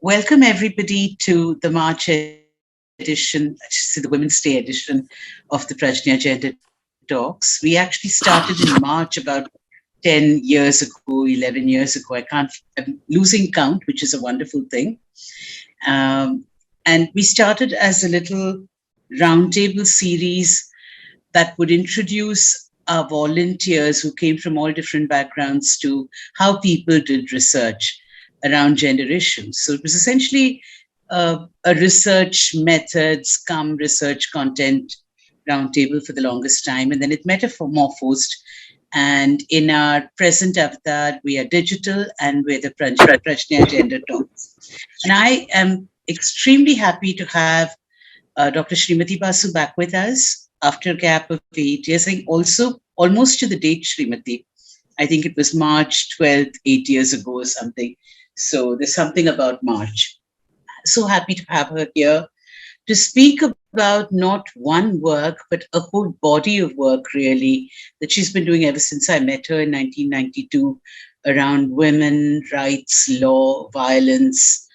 Welcome everybody to the March edition, the Women's Day edition of the Prajnya Gender Talks. We actually started in March about 10 years ago, 11 years ago. I'm losing count, which is a wonderful thing. And we started as a little roundtable series that would introduce our volunteers who came from all different backgrounds to how people did research around gender issues. So it was essentially a research methods come research content roundtable for the longest time, and then it metamorphosed. And in our present avatar, we are digital and we're the Prajnya Gender Talks. And I am extremely happy to have Dr. Srimati Basu back with us after a gap of 8 years. I think also almost to the date, Srimati. I think it was March 12th, 8 years ago or something. So there's something about March. So happy to have her here to speak about not one work, but a whole body of work, really, that she's been doing ever since I met her in 1992 around women, rights, law, violence,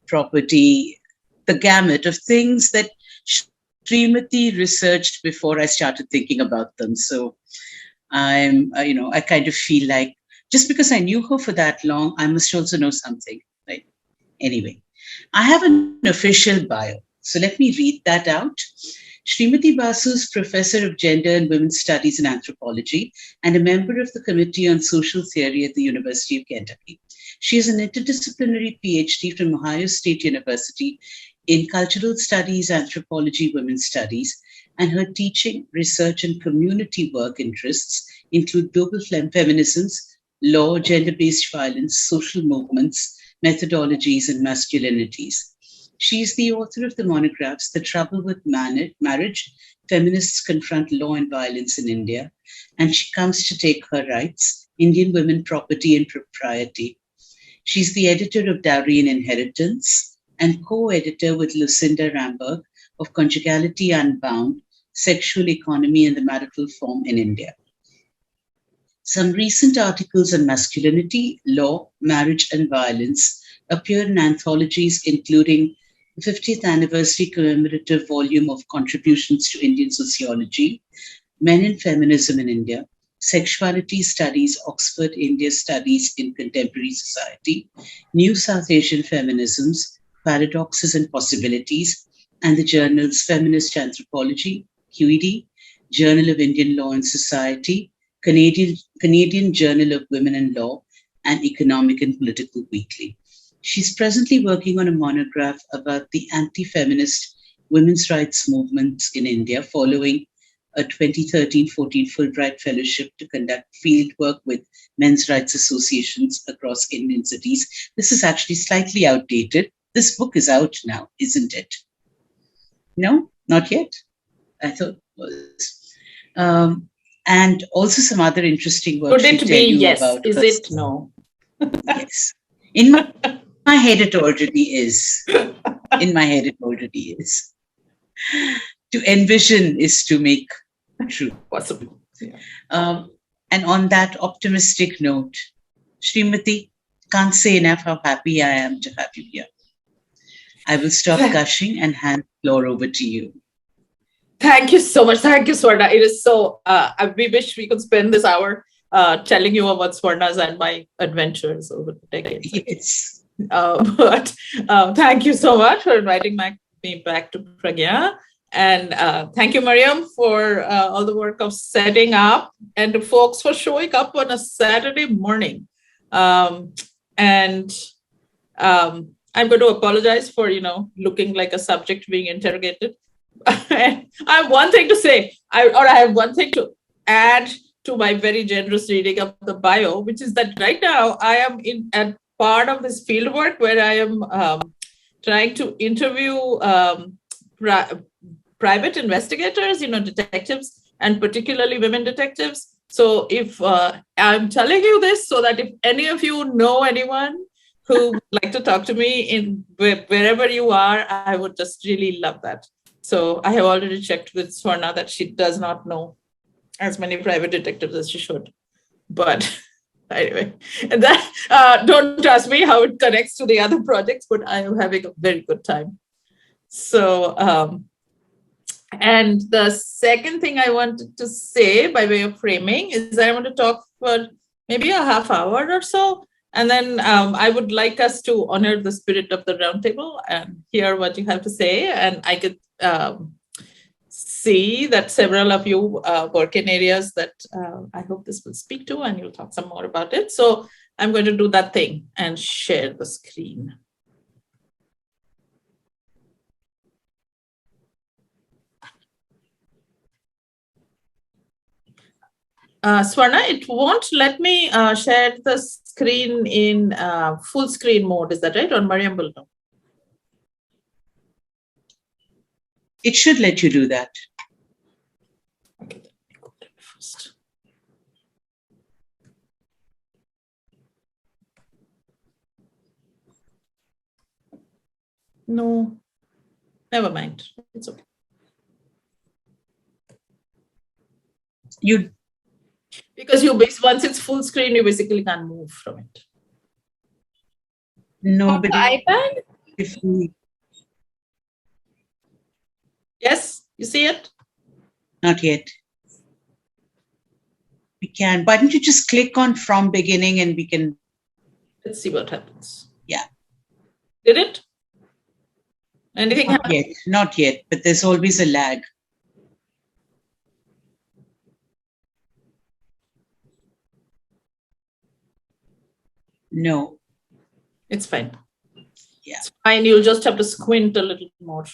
property, the gamut of things that Srimati researched before I started thinking about them. So I kind of feel like just because I knew her for that long, I must also know something, right? Anyway, I have an official bio. So let me read that out. Srimati Basu is Professor of Gender and Women's Studies and Anthropology and a member of the Committee on Social Theory at the University of Kentucky. She is an interdisciplinary PhD from Ohio State University in Cultural Studies, Anthropology, Women's Studies, and her teaching, research, and community work interests include global feminisms, law, gender-based violence, social movements, methodologies, and masculinities. She is the author of the monographs The Trouble with Marriage, Feminists Confront Law and Violence in India, and She Comes to Take Her Rights, Indian Women, Property and Propriety. She's the editor of Dowry and Inheritance and co-editor with Lucinda Ramberg of Conjugality Unbound, Sexual Economy and the Marital Form in India. Some recent articles on masculinity, law, marriage, and violence appear in anthologies including the 50th anniversary commemorative volume of Contributions to Indian Sociology, Men in Feminism in India, Sexuality Studies, Oxford India Studies in Contemporary Society, New South Asian Feminisms, Paradoxes and Possibilities, and the journals Feminist Anthropology, QED, Journal of Indian Law and Society, Canadian Journal of Women and Law, and Economic and Political Weekly. She's presently working on a monograph about the anti-feminist women's rights movements in India following a 2013-14 Fulbright Fellowship to conduct field work with men's rights associations across Indian cities. This is actually slightly outdated. This book is out now, isn't it? No, not yet. I thought it was. And also some other interesting work. Could it be yes? Is it no? Yes. In my head, it already is. In my head, it already is. To envision is to make true. Possible. Yeah. And on that optimistic note, Srimati, can't say enough how happy I am to have you here. I will stop gushing and hand the floor over to you. Thank you so much. Thank you, Swarna. It is so, we wish we could spend this hour telling you about Swarna's and my adventures over the decades. Yes. But thank you so much for inviting me back to Pragya. And thank you, Mariam, for all the work of setting up, and to folks for showing up on a Saturday morning. I'm going to apologize for, looking like a subject being interrogated. I have one thing to say, I have one thing to add to my very generous reading of the bio, which is that right now I am in a part of this field work where I am trying to interview private investigators, detectives, and particularly women detectives. So if I'm telling you this so that if any of you know anyone who would like to talk to me in wherever you are, I would just really love that. So I have already checked with Swarna that she does not know as many private detectives as she should. But Anyway, and that don't ask me how it connects to the other projects, but I am having a very good time. So, and the second thing I wanted to say by way of framing is I want to talk for maybe a half hour or so. And then I would like us to honor the spirit of the roundtable and hear what you have to say. And I could see that several of you work in areas that I hope this will speak to, and you'll talk some more about it. So I'm going to do that thing and share the screen. Swarna, it won't let me share the screen in full screen mode. Is that right? Or Mariam will know? It should let you do that. Okay, let me go there first. No, never mind. It's okay. Because once it's full screen, you basically can't move from it. No, but iPad? If we, Yes, you see it? not yet. We can. Why don't you just click on from beginning and we can. Let's see what happens. Yeah. Did it? Anything Not happen? yet. Not yet. But there's always a lag. No. It's fine. Yeah. It's fine. You'll just have to squint a little more.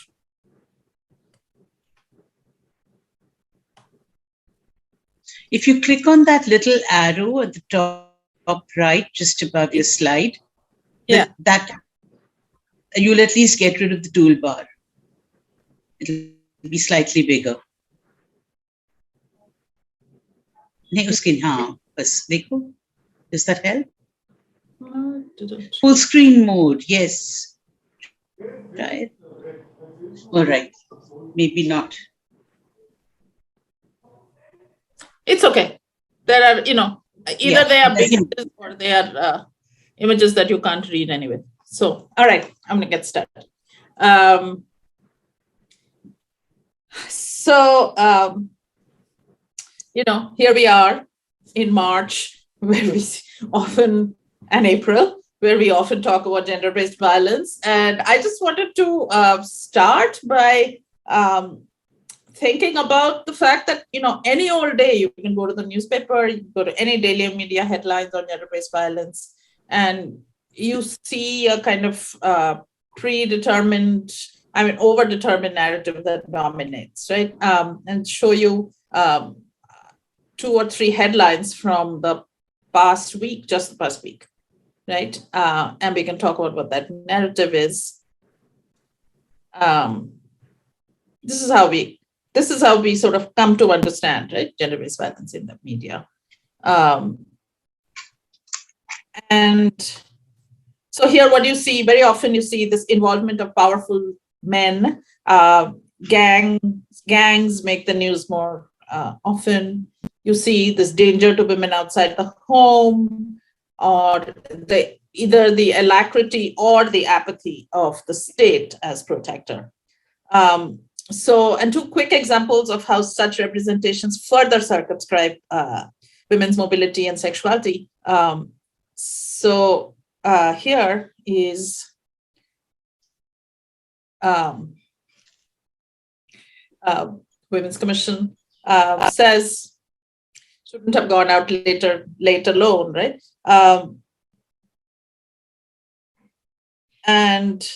If you click on that little arrow at the top right, just above your slide, yeah, that you'll at least get rid of the toolbar. It'll be slightly bigger. नहीं उसके हाँ बस देखो. Does that help? Full screen mode, yes. Right. All right. Maybe not. It's okay. There are, either they are big images or they are images that you can't read anyway. So, all right, I'm going to get started. Here we are in March, where we often, and April, where we often talk about gender-based violence. And I just wanted to start by thinking about the fact that, any old day, you can go to the newspaper, you can go to any daily media headlines on gender-based violence, and you see a kind of predetermined, overdetermined narrative that dominates, right? And show you 2 or 3 headlines from the past week, just the past week, right? And we can talk about what that narrative is. This is how we sort of come to understand, right, gender-based violence in the media. And so here, what you see, very often you see this involvement of powerful men. Gangs make the news more often. You see this danger to women outside the home, or either the alacrity or the apathy of the state as protector. And 2 quick examples of how such representations further circumscribe women's mobility and sexuality. Here is Women's Commission says shouldn't have gone out late alone, right? And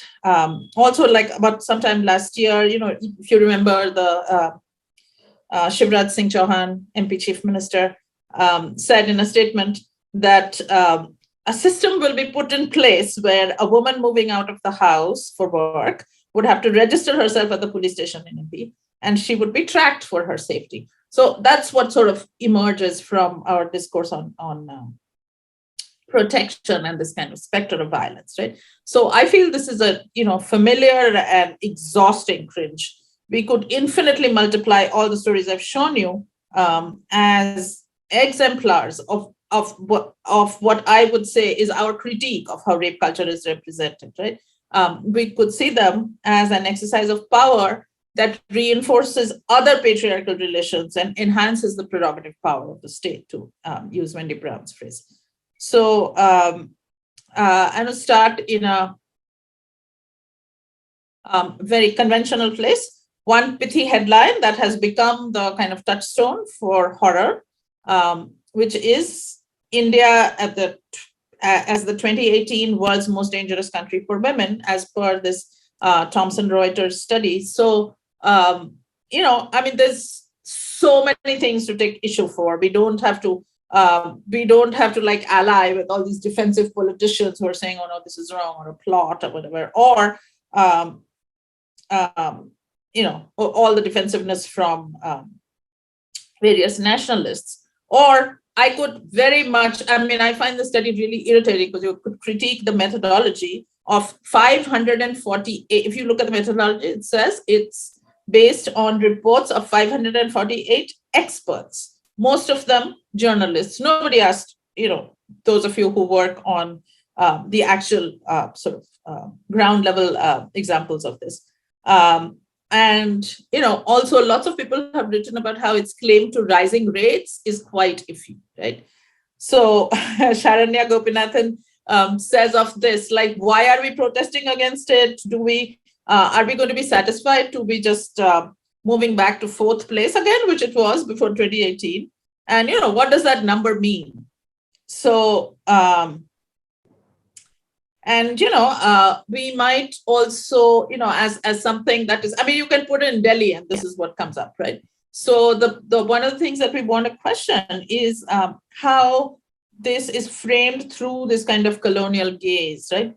also, like about sometime last year, if you remember the Shivraj Singh Chauhan, MP Chief Minister, said in a statement that a system will be put in place where a woman moving out of the house for work would have to register herself at the police station in MP, and she would be tracked for her safety. So that's what sort of emerges from our discourse on protection and this kind of specter of violence, right? So I feel this is a familiar and exhausting cringe. We could infinitely multiply all the stories I've shown you as exemplars of what I would say is our critique of how rape culture is represented, right? We could see them as an exercise of power that reinforces other patriarchal relations and enhances the prerogative power of the state, to use Wendy Brown's phrase. So I'm going to start in a very conventional place. One pithy headline that has become the kind of touchstone for horror, which is India as the 2018 world's most dangerous country for women, as per this Thomson Reuters study. So, there's so many things to take issue for. We don't have to like ally with all these defensive politicians who are saying, oh no, this is wrong, or a plot or whatever, or all the defensiveness from various nationalists. Or I could very much, I find the study really irritating because you could critique the methodology of 548. If you look at the methodology, it says it's based on reports of 548 experts, most of them journalists. Nobody asked, those of you who work on the actual ground level examples of this. And also lots of people have written about how its claim to rising rates is quite iffy, right? So Sharanya Gopinathan says of this, like, why are we protesting against it? Are we going to be satisfied to be just moving back to fourth place again, which it was before 2018? And what does that number mean? So we might also, as something that is, you can put it in Delhi and this is what comes up, right? So the one of the things that we want to question is how this is framed through this kind of colonial gaze, right?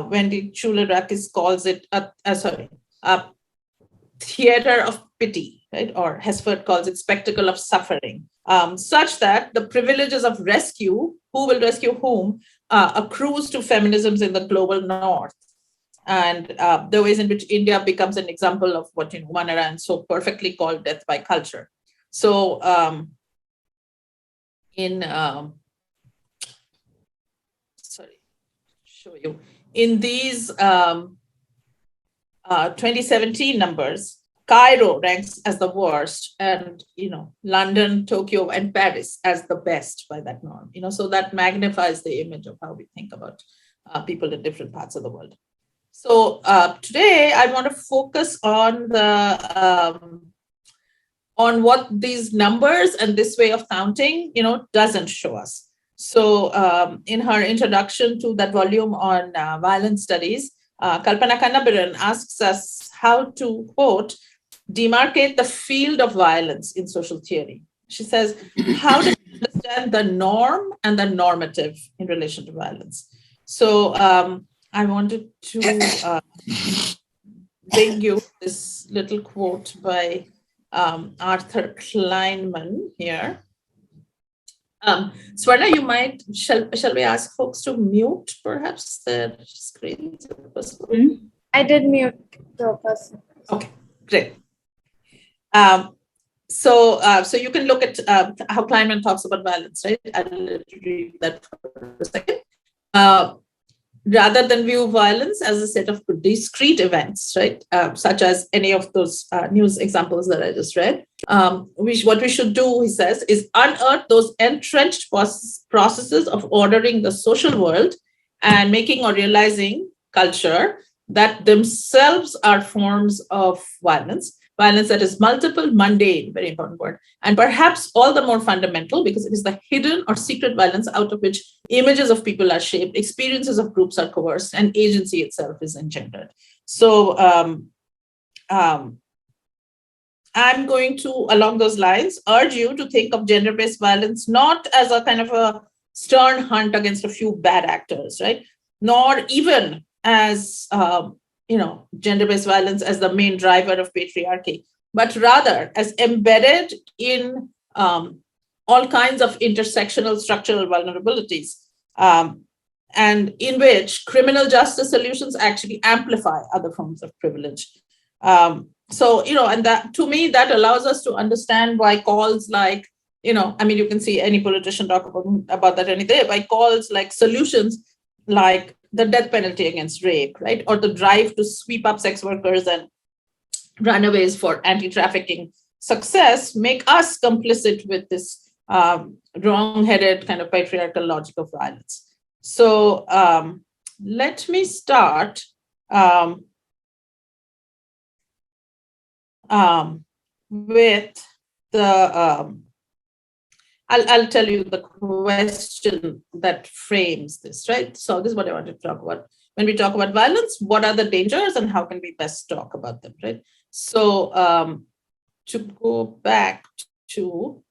Wendy Choulirakis calls it a theater of pity, right? Or Hesford calls it spectacle of suffering, such that the privileges of rescue, who will rescue whom, accrues to feminisms in the global north. And the ways in which India becomes an example of what Manaran so perfectly called death by culture. So in these 2017 numbers, Cairo ranks as the worst, and London, Tokyo, and Paris as the best by that norm. So that magnifies the image of how we think about people in different parts of the world. So today I want to focus on on what these numbers and this way of counting, doesn't show us. So in her introduction to that volume on violence studies, Kalpana Kannabiran asks us how to, quote, demarcate the field of violence in social theory. She says, how do we understand the norm and the normative in relation to violence? So I wanted to bring you this little quote by Arthur Kleinman here. Swarna, you might, shall we ask folks to mute perhaps their screens? I did mute the person. Okay, great. So you can look at how Kleinman talks about violence, right? I'll read that for a second. Rather than view violence as a set of discrete events, right, such as any of those news examples that I just read, what we should do, he says, is unearth those entrenched processes of ordering the social world and making or realizing culture that themselves are forms of violence that is multiple, mundane, very important word, and perhaps all the more fundamental because it is the hidden or secret violence out of which images of people are shaped, experiences of groups are coerced, and agency itself is engendered. So I'm going to, along those lines, urge you to think of gender-based violence not as a kind of a stern hunt against a few bad actors, right? Nor even as gender-based violence as the main driver of patriarchy, but rather as embedded in all kinds of intersectional structural vulnerabilities, and in which criminal justice solutions actually amplify other forms of privilege. And that, to me, that allows us to understand why calls like I mean, you can see any politician talk about that any day, by calls like solutions like the death penalty against rape, right? Or the drive to sweep up sex workers and runaways for anti-trafficking success make us complicit with this wrong-headed kind of patriarchal logic of violence. So let me start with the, I'll tell you the question that frames this, right? So this is what I wanted to talk about. When we talk about violence, what are the dangers and how can we best talk about them, right? So to go back to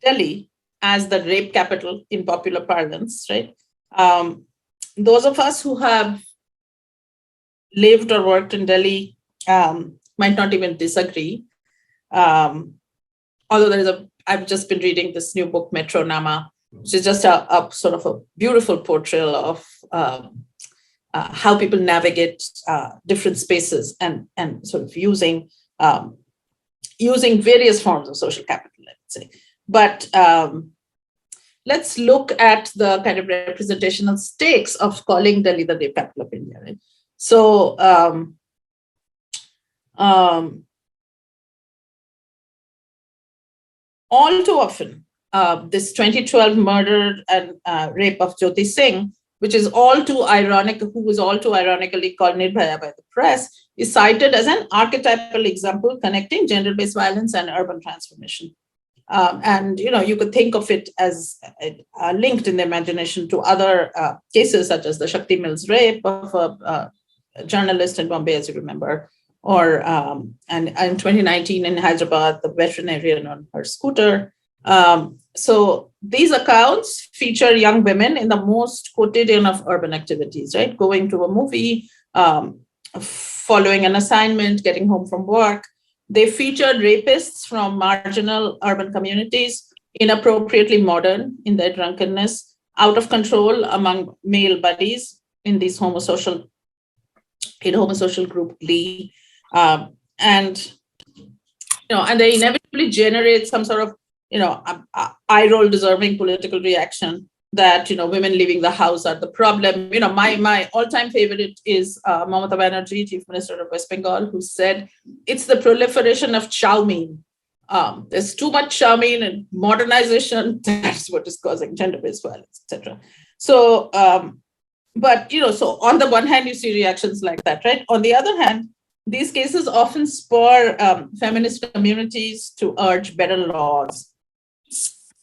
Delhi as the rape capital in popular parlance, right? Those of us who have lived or worked in Delhi might not even disagree. Although I've just been reading this new book, Metro Nama, which is just a sort of a beautiful portrayal of how people navigate different spaces and sort of using various forms of social capital, let's say. But let's look at the kind of representational stakes of calling Delhi the rape capital of India, right? So all too often, this 2012 murder and rape of Jyoti Singh, which is all too ironic, who was all too ironically called Nirbhaya by the press, is cited as an archetypal example connecting gender-based violence and urban transformation. And you could think of it as linked in the imagination to other cases, such as the Shakti Mills rape of a journalist in Bombay, as you remember, or and in 2019 in Hyderabad, the veterinarian on her scooter. So these accounts feature young women in the most quotidian of urban activities, right? Going to a movie, following an assignment, getting home from work. They featured rapists from marginal urban communities, inappropriately modern in their drunkenness, out of control among male buddies in these homosocial group Glee, and they inevitably generate some sort of eye roll deserving political reaction that women leaving the house are the problem. My all-time favorite is Mamata Banerjee, Chief Minister of West Bengal, who said it's the proliferation of chow mein. There's too much chow mein and modernization. That's what is causing gender-based violence, etc. So, so on the one hand, you see reactions like that, right? On the other hand, these cases often spur feminist communities to urge better laws.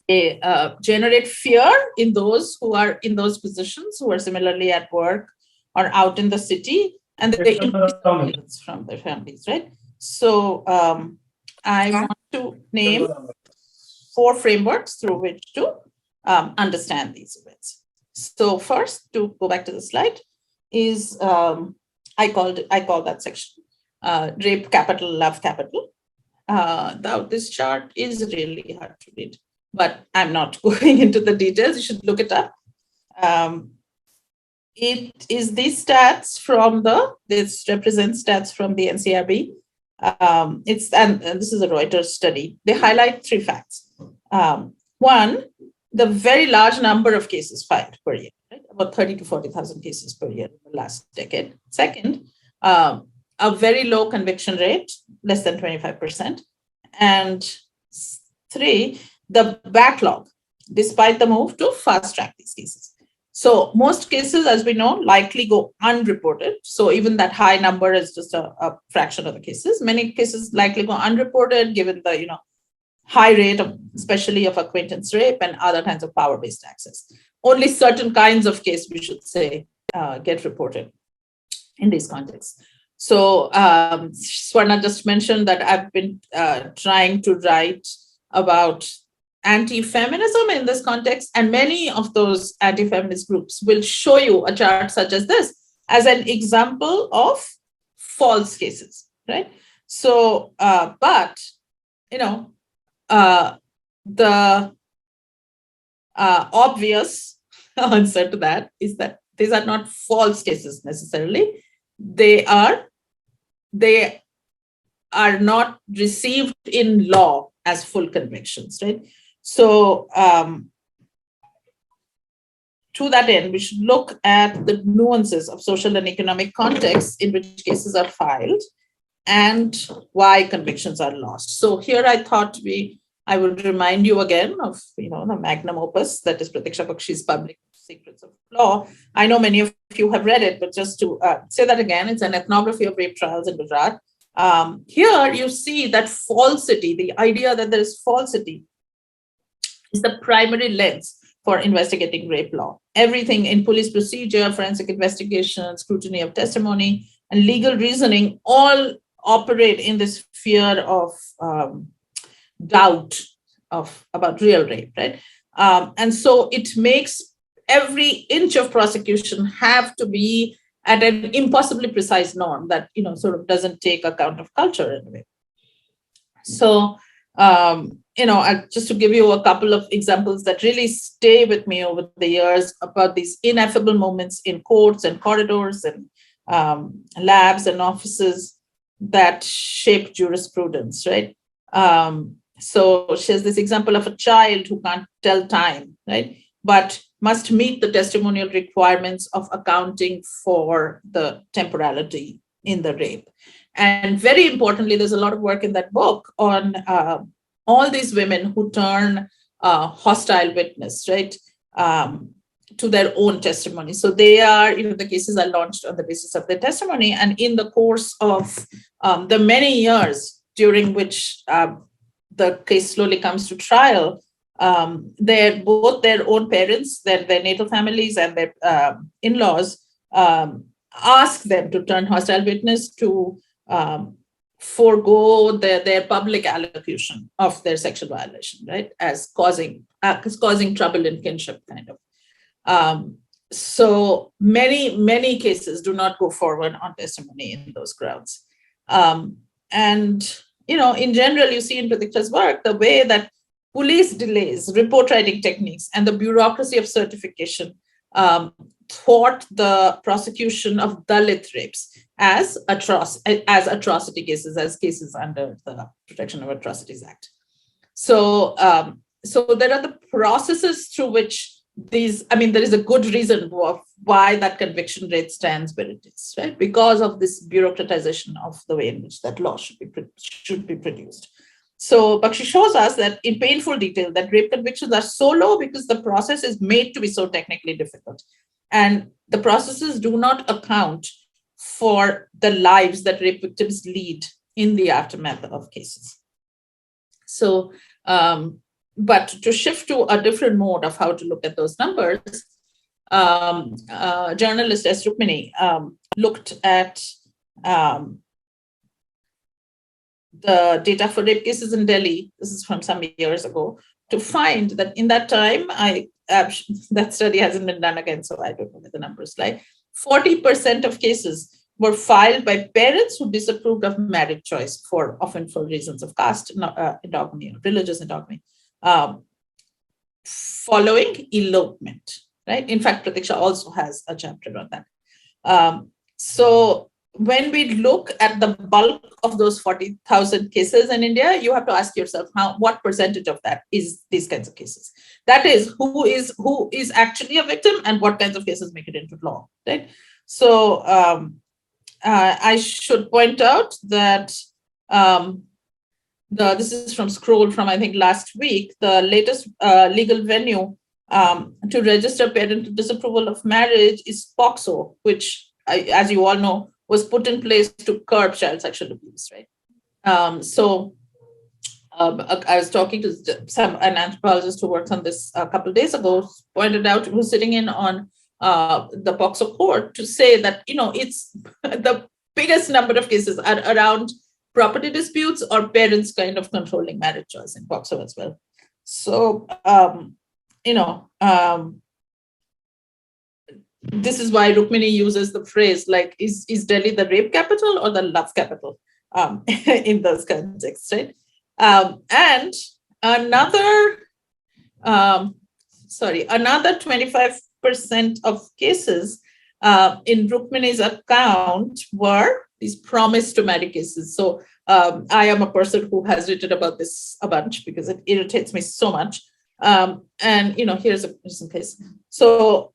They generate fear in those who are in those positions, who are similarly at work or out in the city, and they increase violence from their families, right? So I want to name 4 frameworks through which to understand these events. So first, to go back to the slide, is I call that section rape capital, love capital. Now this chart is really hard to read, but I'm not going into the details. You should look it up. It is these stats from this represents stats from the NCRB. And this is a Reuters study. They highlight 3 facts. One, the very large number of cases filed per year, right? About 30 to 40,000 cases per year in the last decade. Second, a very low conviction rate, less than 25%. And 3, the backlog, despite the move to fast track these cases. So most cases, as we know, likely go unreported. So even that high number is just a fraction of the cases. Many cases likely go unreported, given the high rate of, especially of acquaintance rape and other kinds of power-based access. Only certain kinds of case, we should say, get reported in these contexts. So Swarna just mentioned that I've been trying to write about anti-feminism in this context, and many of those anti-feminist groups will show you a chart such as this as an example of false cases, right? So, but the obvious answer to that is that these are not false cases necessarily. They are not received in law as full convictions, right? So to that end, we should look at the nuances of social and economic contexts in which cases are filed and why convictions are lost. So here I thought I would remind you again of the magnum opus that is Pratiksha Bakshi's Public Secrets of Law. I know many of you have read it, but just to say that again, it's an ethnography of rape trials in Gujarat. Here you see that falsity, the idea that there is falsity, is the primary lens for investigating rape law. Everything in police procedure, forensic investigation, scrutiny of testimony, and legal reasoning all operate in this fear of doubt about real rape, right? And so it makes every inch of prosecution have to be at an impossibly precise norm that sort of doesn't take account of culture in a way. So just to give you a couple of examples that really stay with me over the years about these ineffable moments in courts and corridors and labs and offices that shape jurisprudence, right? So she has this example of a child who can't tell time, right? But must meet the testimonial requirements of accounting for the temporality in the rape. And very importantly, there's a lot of work in that book on all these women who turn hostile witness, right, to their own testimony. So they are, the cases are launched on the basis of their testimony. And in the course of the many years during which the case slowly comes to trial, both their own parents, their natal families, and their in-laws ask them to turn hostile witness to forego their public allocution of their sexual violation, right, as causing trouble in kinship, kind of. So many cases do not go forward on testimony in those grounds. And in general, you see in Pratiksha's work the way that police delays, report writing techniques, and the bureaucracy of certification thwart the prosecution of Dalit rapes as atrocity cases, as cases under the Protection of Atrocities Act. So, there are the processes through which there is a good reason why that conviction rate stands where it is, right? Because of this bureaucratization of the way in which that law should be produced. So Bakshi shows us that in painful detail that rape convictions are so low because the process is made to be so technically difficult. And the processes do not account for the lives that rape victims lead in the aftermath of cases. So, but to shift to a different mode of how to look at those numbers, journalist S. Rukmini looked at the data for rape cases in Delhi, this is from some years ago, to find that in that time, that study hasn't been done again, so I don't know what the numbers like. 40% of cases were filed by parents who disapproved of marriage choice often for reasons of caste endogamy or religious endogamy, following elopement, right? In fact, Pratiksha also has a chapter on that. So when we look at the bulk of those 40,000 cases in India, you have to ask yourself what percentage of that is these kinds of cases. That is, who is actually a victim and what kinds of cases make it into law, right? So I should point out that this is from Scroll from, I think, last week, the latest legal venue to register parental disapproval of marriage is POCSO, which, as you all know, was put in place to curb child sexual abuse, right? I was talking to an anthropologist who works on this a couple of days ago, pointed out, who was sitting in on the POCSO court to say that, it's the biggest number of cases are around property disputes or parents kind of controlling marriage choice in POCSO as well. So, this is why Rukmini uses the phrase like, is Delhi the rape capital or the love capital in those contexts, right? And another 25% of cases in Rukmini's account were these promise to marry cases. So I am a person who has written about this a bunch because it irritates me so much. And here's a recent case. So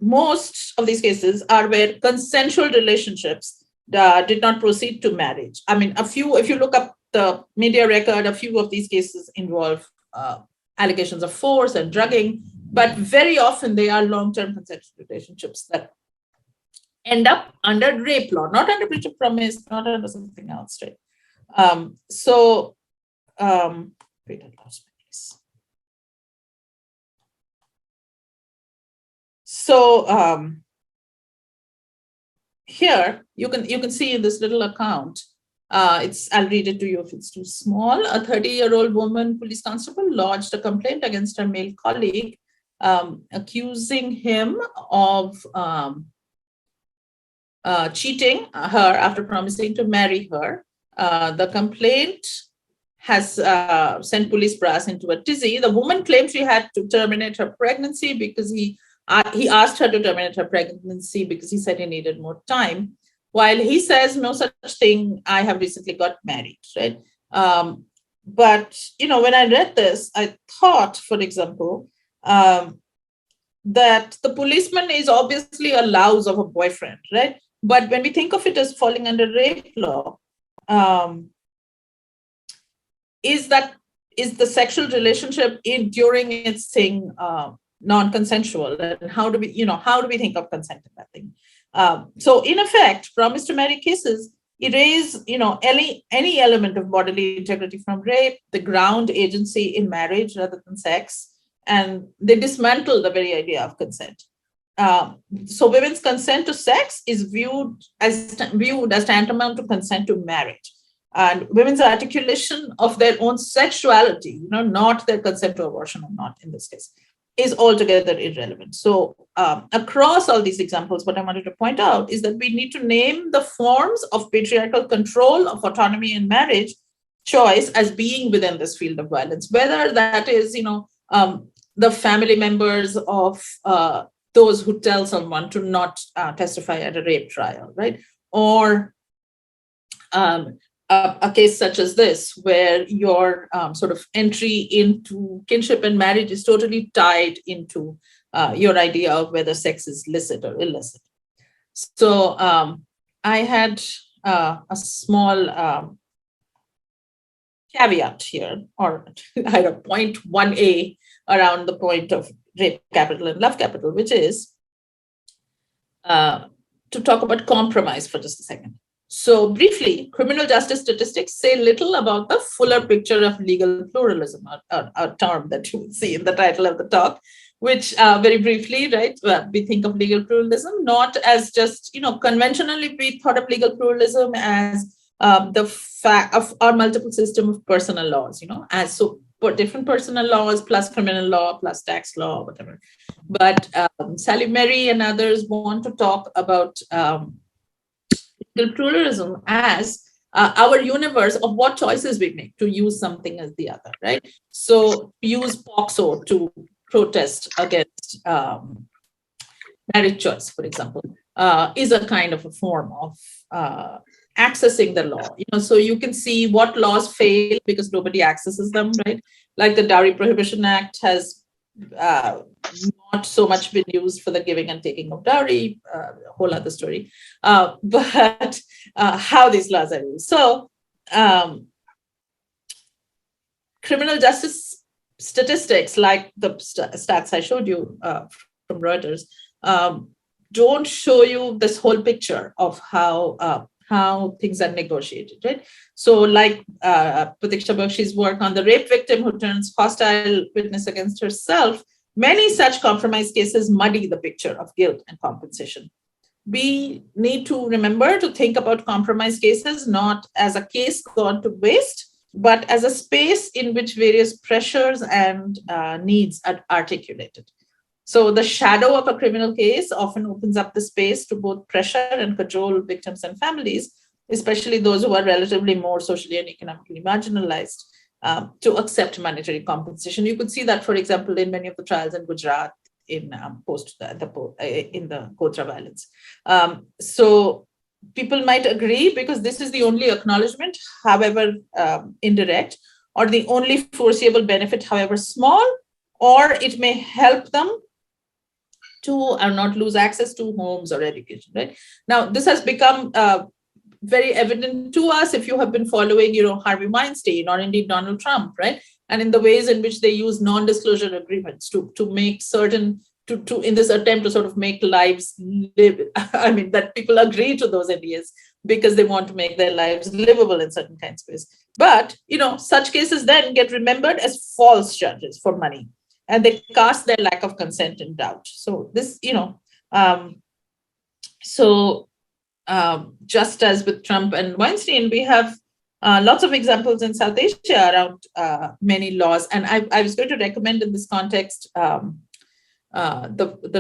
most of these cases are where consensual relationships did not proceed to marriage. I mean, if you look up the media record, a few of these cases involve allegations of force and drugging, but very often they are long-term consensual relationships that end up under rape law, not under breach of promise, not under something else, right? Wait, I lost my place. So here you can see in this little account, I'll read it to you if it's too small. A 30-year-old woman police constable lodged a complaint against her male colleague, accusing him of cheating her after promising to marry her. The complaint has sent police brass into a tizzy. The woman claimed she had to terminate her pregnancy because he asked her to terminate her pregnancy because he said he needed more time, while he says no such thing, I have recently got married, right? But when I read this, I thought, for example, that the policeman is obviously a louse of a boyfriend, right? But when we think of it as falling under rape law, is the sexual relationship during its thing non-consensual, and how do we think of consent in that thing? So in effect, promise to marry cases erase any element of bodily integrity from rape, the ground agency in marriage rather than sex, and they dismantle the very idea of consent. So women's consent to sex is viewed as tantamount to consent to marriage, and women's articulation of their own sexuality, not their consent to abortion or not in this case, is altogether irrelevant. So across all these examples, what I wanted to point out is that we need to name the forms of patriarchal control of autonomy in marriage choice as being within this field of violence, whether that is, the family members of those who tell someone to not testify at a rape trial, right? Or a case such as this, where your sort of entry into kinship and marriage is totally tied into your idea of whether sex is licit or illicit. So I had a small caveat here, or I had a point 1A around the point of rape capital and love capital, which is to talk about compromise for just a second. So briefly, criminal justice statistics say little about the fuller picture of legal pluralism, a term that you will see in the title of the talk, which very briefly, right, we think of legal pluralism not as just, conventionally we thought of legal pluralism as the fact of our multiple system of personal laws, as so different personal laws plus criminal law plus tax law, whatever. But Sally Mary and others want to talk about legal pluralism as our universe of what choices we make to use something as the other, right? So use POXO to protest against marriage choice, for example, is a kind of a form of accessing the law. So you can see what laws fail because nobody accesses them, right? Like the Dowry Prohibition Act has not so much been used for the giving and taking of dowry, a whole other story, but how these laws are used. So criminal justice statistics, like the stats I showed you from Reuters, don't show you this whole picture of how things are negotiated, right? So like Pratiksha Bakshi's work on the rape victim who turns hostile witness against herself, many such compromise cases muddy the picture of guilt and compensation. We need to remember to think about compromise cases not as a case gone to waste, but as a space in which various pressures and needs are articulated. So the shadow of a criminal case often opens up the space to both pressure and cajole victims and families, especially those who are relatively more socially and economically marginalized, to accept monetary compensation. You could see that, for example, in many of the trials in Gujarat in the Kotra violence. So people might agree because this is the only acknowledgement, however indirect, or the only foreseeable benefit, however small, or it may help them to not lose access to homes or education, right? Now, this has become very evident to us if you have been following, Harvey Weinstein or indeed Donald Trump, right? And in the ways in which they use non-disclosure agreements to make certain, to in this attempt to sort of make lives live, I mean, that people agree to those NDAs because they want to make their lives livable in certain kinds of ways. But, such cases then get remembered as false charges for money, and they cast their lack of consent in doubt. So this, just as with Trump and Weinstein, we have lots of examples in South Asia around many laws. And I was going to recommend in this context the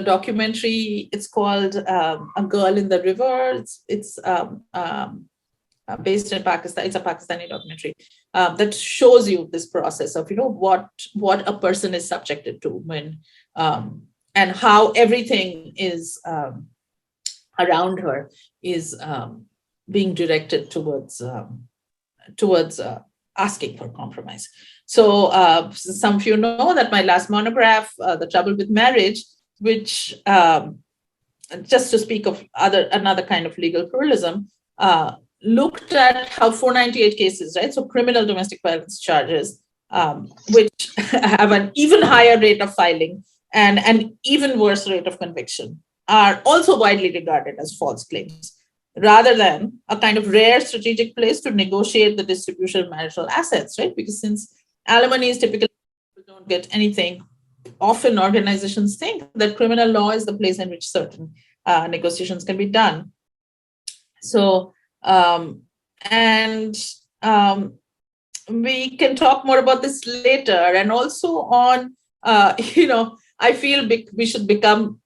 documentary. It's called A Girl in the River. It's based in Pakistan. It's a Pakistani documentary that shows you this process of what a person is subjected to when and how everything is around her is being directed towards asking for compromise. So some of you know that my last monograph, The Trouble with Marriage, which just to speak of another kind of legal pluralism, looked at how 498 cases, right? So criminal domestic violence charges, which have an even higher rate of filing and an even worse rate of conviction, are also widely regarded as false claims, rather than a kind of rare strategic place to negotiate the distribution of marital assets, right? Because since alimony is typically don't get anything, often organizations think that criminal law is the place in which certain negotiations can be done. So, we can talk more about this later, and also on, I feel we should become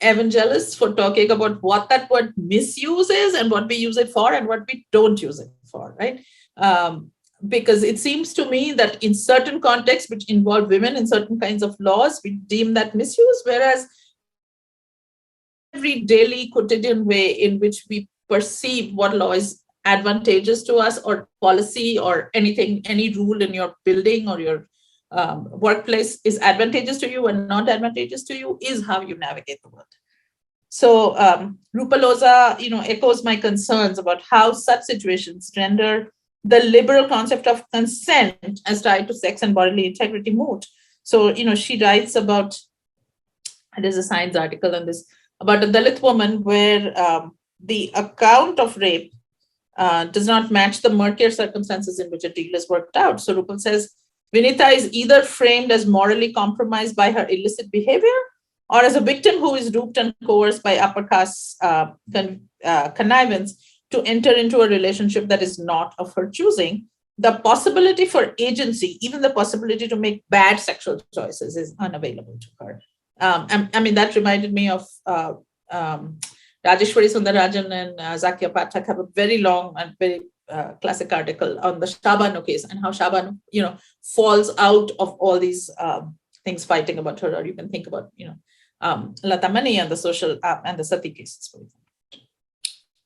evangelists for talking about what that word misuse is and what we use it for and what we don't use it for, right? Because it seems to me that in certain contexts which involve women in certain kinds of laws, we deem that misuse, whereas every daily quotidian way in which we perceive what law is advantageous to us, or policy or anything, any rule in your building or your workplace is advantageous to you and not advantageous to you, is how you navigate the world. So Rupaloza, echoes my concerns about how such situations render the liberal concept of consent as tied to sex and bodily integrity moot. So, she writes about, there's a Science article on this, about a Dalit woman where the account of rape does not match the murkier circumstances in which a deal is worked out. So Rupal says, Vinita is either framed as morally compromised by her illicit behavior, or as a victim who is duped and coerced by upper caste connivance to enter into a relationship that is not of her choosing. The possibility for agency, even the possibility to make bad sexual choices, is unavailable to her. That reminded me of Rajeshwari Sundarajan and Zakia Pathak have a very long and very classic article on the Shabanu case and how Shabanu, falls out of all these things fighting about her. Or you can think about, Latamani and the social and the Sati cases, for example.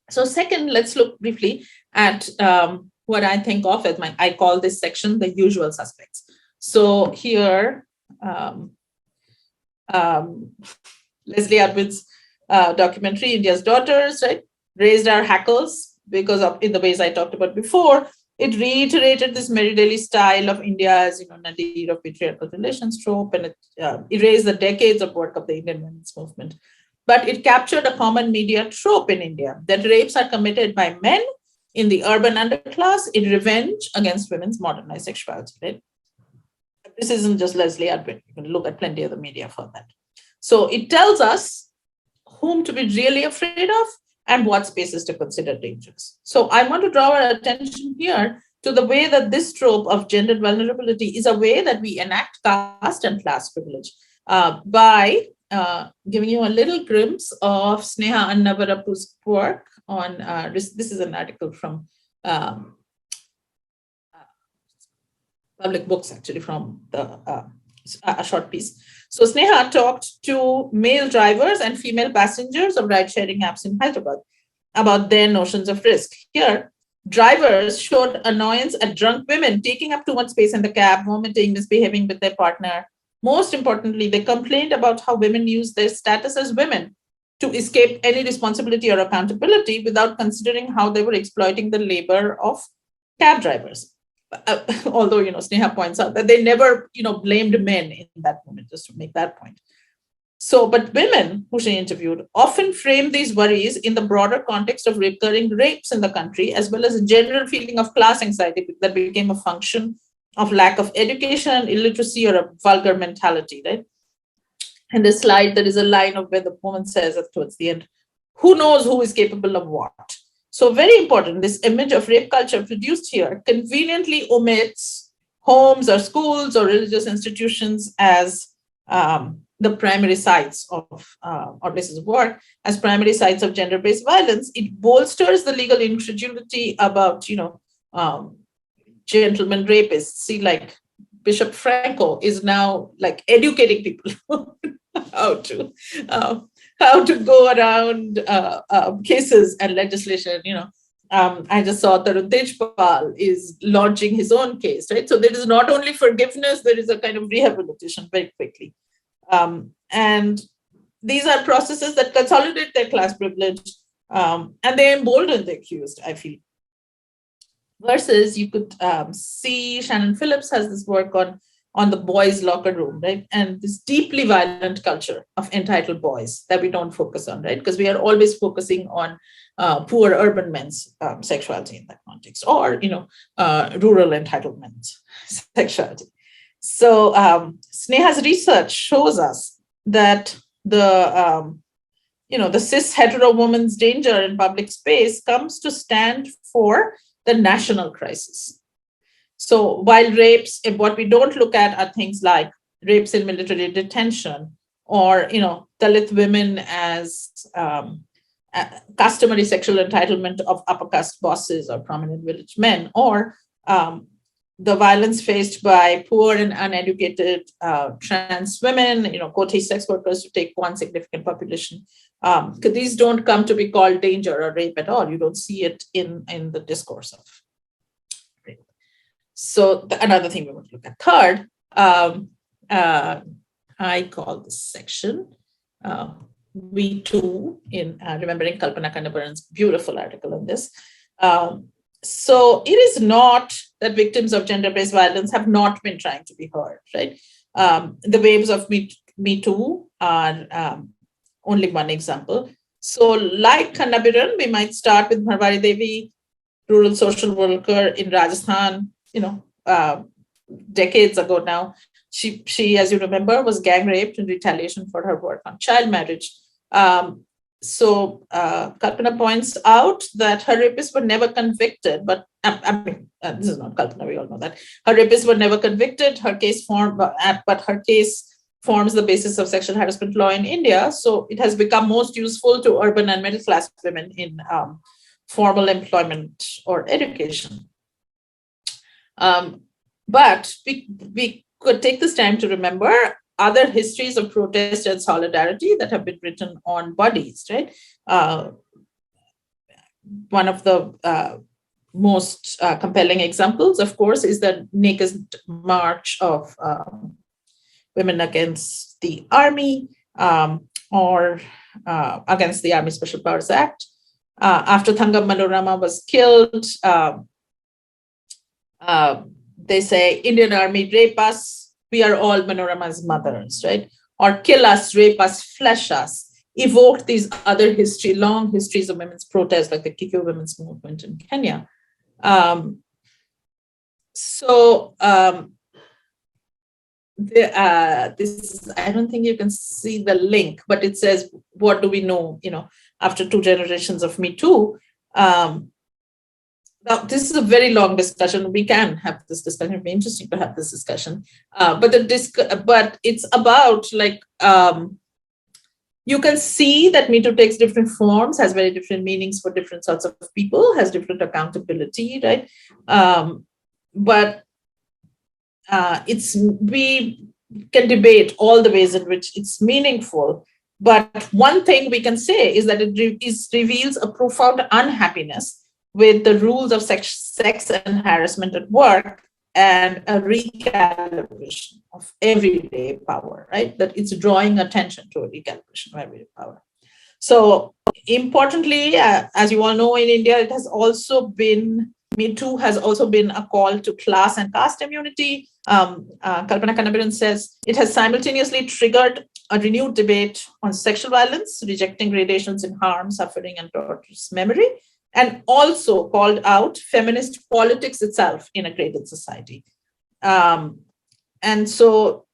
So second, let's look briefly at what I think of as I call this section the usual suspects. So here, Leslie Atwood's documentary, India's Daughters, right, raised our hackles because of, in the ways I talked about before, it reiterated this Merideli style of India as, nadir of patriarchal relations trope, and it erased the decades of work of the Indian women's movement. But it captured a common media trope in India, that rapes are committed by men in the urban underclass in revenge against women's modernized sexuality. Right? This isn't just Leslie Atwood. You can look at plenty of the media for that. So it tells us whom to be really afraid of and what spaces to consider dangerous. So I want to draw our attention here to the way that this trope of gendered vulnerability is a way that we enact caste and class privilege by giving you a little glimpse of Sneha Annavarapu's work on, this is an article from Public Books, actually, from a short piece. So Sneha talked to male drivers and female passengers of ride-sharing apps in Hyderabad. about their notions of risk. Here, drivers showed annoyance at drunk women taking up too much space in the cab, vomiting, misbehaving with their partner. Most importantly, they complained about how women use their status as women to escape any responsibility or accountability without considering how they were exploiting the labor of cab drivers. Although, Sneha points out that they never, blamed men in that moment, just to make that point. So, but women who she interviewed often framed these worries in the broader context of recurring rapes in the country, as well as a general feeling of class anxiety that became a function of lack of education, illiteracy, or a vulgar mentality, right? In this slide, there is a line of where the woman says towards the end, who knows who is capable of what? So very important, this image of rape culture produced here conveniently omits homes or schools or religious institutions as the primary sites of, or places of work, as primary sites of gender-based violence. It bolsters the legal incredulity about, gentlemen rapists. See, like Bishop Franco is now like educating people how to go around cases and legislation. I just saw Tarun Tejpal is launching his own case, right? So there is not only forgiveness, there is a kind of rehabilitation very quickly. And these are processes that consolidate their class privilege and they embolden the accused, I feel. Versus you could see Shannon Phillips has this work on the boys' locker room, right? And this deeply violent culture of entitled boys that we don't focus on, right? Because we are always focusing on poor urban men's sexuality in that context, or, rural entitlement sexuality. So Sneha's research shows us that the cis hetero woman's danger in public space comes to stand for the national crisis. So while rapes, what we don't look at are things like rapes in military detention, or Dalit women as customary sexual entitlement of upper caste bosses or prominent village men, or the violence faced by poor and uneducated trans women, quote sex workers, to take one significant population. These don't come to be called danger or rape at all. You don't see it in the discourse of rape. So another thing we want to look at. Third, I call this section We Too, in remembering Kalpana Kandabaran's beautiful article on this. So it is not that victims of gender-based violence have not been trying to be heard, right? The waves of Me Too are only one example. So like Kandabaran, we might start with Marwari Devi, rural social worker in Rajasthan, decades ago now. She, as you remember, was gang raped in retaliation for her work on child marriage. So Kalpana points out that her rapists were never convicted, but this is not Kalpana, we all know that. Her rapists were never convicted, but her case forms the basis of sexual harassment law in India. So it has become most useful to urban and middle class women in formal employment or education. But we could take this time to remember other histories of protest and solidarity that have been written on bodies, right? One of the most compelling examples, of course, is the naked march of women against the army or against the Army Special Powers Act. After Thangam Manorama was killed, they say, Indian Army, rape us, we are all Manorama's mothers, right? Or kill us, rape us, flesh us, evoked these other long histories of women's protests, like the Kikuyu women's movement in Kenya. This, I don't think you can see the link, but it says, what do we know, after 2 generations of Me Too? Now, this is a very long discussion. We can have this discussion. It'd be interesting to have this discussion. But it's about you can see that Me Too takes different forms, has very different meanings for different sorts of people, has different accountability, right? But we can debate all the ways in which it's meaningful But one thing we can say is that it reveals a profound unhappiness with the rules of sex and harassment at work, and a recalibration of everyday power, right? That it's drawing attention to a recalibration of everyday power. So importantly, as you all know, in India, it has also been, Me Too has also been a call to class and caste immunity. Kalpana Kannabiran says it has simultaneously triggered a renewed debate on sexual violence, rejecting gradations in harm, suffering, and torturous memory, and also called out feminist politics itself in a graded society. And so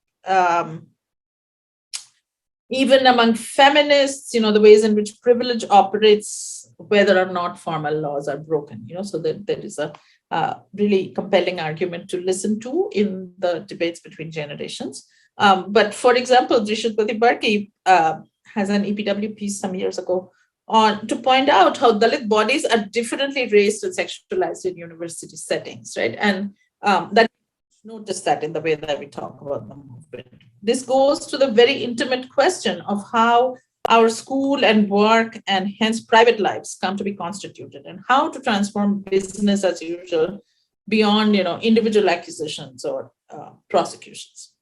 even among feminists, the ways in which privilege operates, whether or not formal laws are broken, so that there is a really compelling argument to listen to in the debates between generations. But for example, Srimati Basu has an EPW piece some years ago to point out how Dalit bodies are differently raised and sexualized in university settings, right? And that notice that in the way that we talk about the movement. This goes to the very intimate question of how our school and work and hence private lives come to be constituted, and how to transform business as usual beyond individual accusations or prosecutions.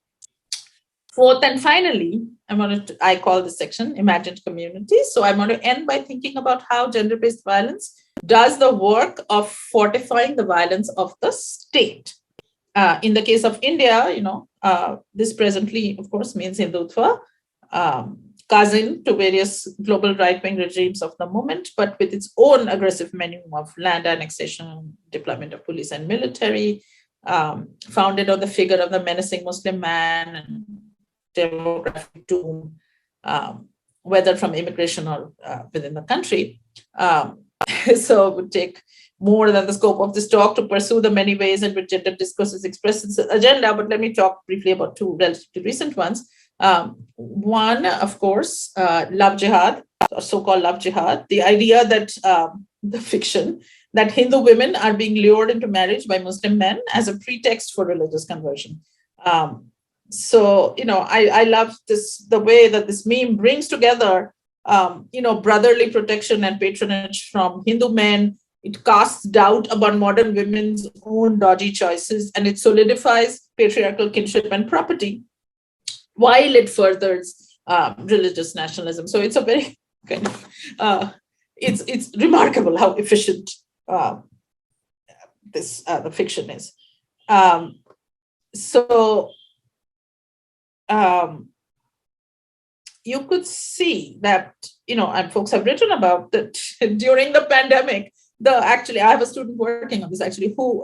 Fourth and finally, I call this section Imagined Communities. So I want to end by thinking about how gender-based violence does the work of fortifying the violence of the state. In the case of India, this presently, of course, means Hindutva, cousin to various global right-wing regimes of the moment, but with its own aggressive menu of land annexation, deployment of police and military, founded on the figure of the menacing Muslim man and demographic doom, whether from immigration or within the country. So it would take more than the scope of this talk to pursue the many ways in which gender discourses express its agenda, but let me talk briefly about two relatively recent ones. One, of course, love jihad, or so-called love jihad, the idea that the fiction that Hindu women are being lured into marriage by Muslim men as a pretext for religious conversion. So, I love the way that this meme brings together, brotherly protection and patronage from Hindu men. It casts doubt about modern women's own dodgy choices, and it solidifies patriarchal kinship and property, while it furthers religious nationalism. So it's a very kind of, it's remarkable how efficient the fiction is. You could see that, and folks have written about that during the pandemic. Actually, I have a student working on this actually who,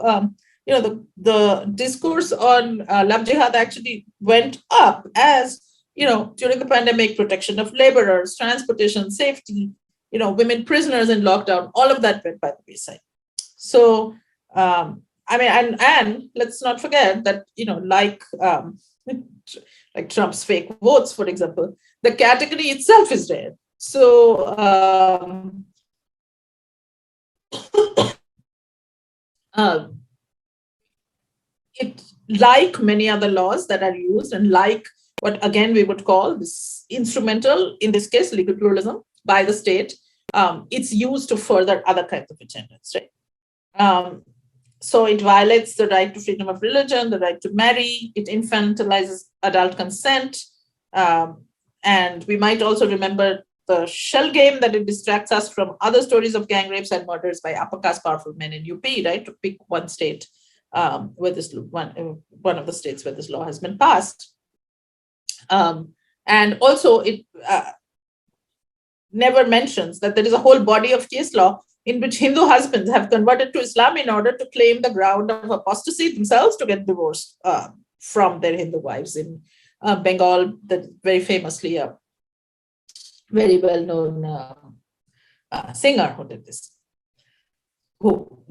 the discourse on love jihad actually went up as, during the pandemic, protection of laborers, transportation, safety, women prisoners in lockdown, all of that went by the wayside. So, and let's not forget that, like Trump's fake votes, for example, the category itself is rare. So, it, like many other laws that are used, and like what again we would call this instrumental, in this case, legal pluralism by the state, it's used to further other kinds of agendas, right? So it violates the right to freedom of religion, the right to marry, it infantilizes adult consent, and we might also remember the shell game that it distracts us from other stories of gang rapes and murders by upper caste powerful men in UP, right? To pick one state where this one of the states where this law has been passed. And also it never mentions that there is a whole body of case law in which Hindu husbands have converted to Islam in order to claim the ground of apostasy themselves to get divorced from their Hindu wives. In Bengal, that very famously a very well-known singer who did this, who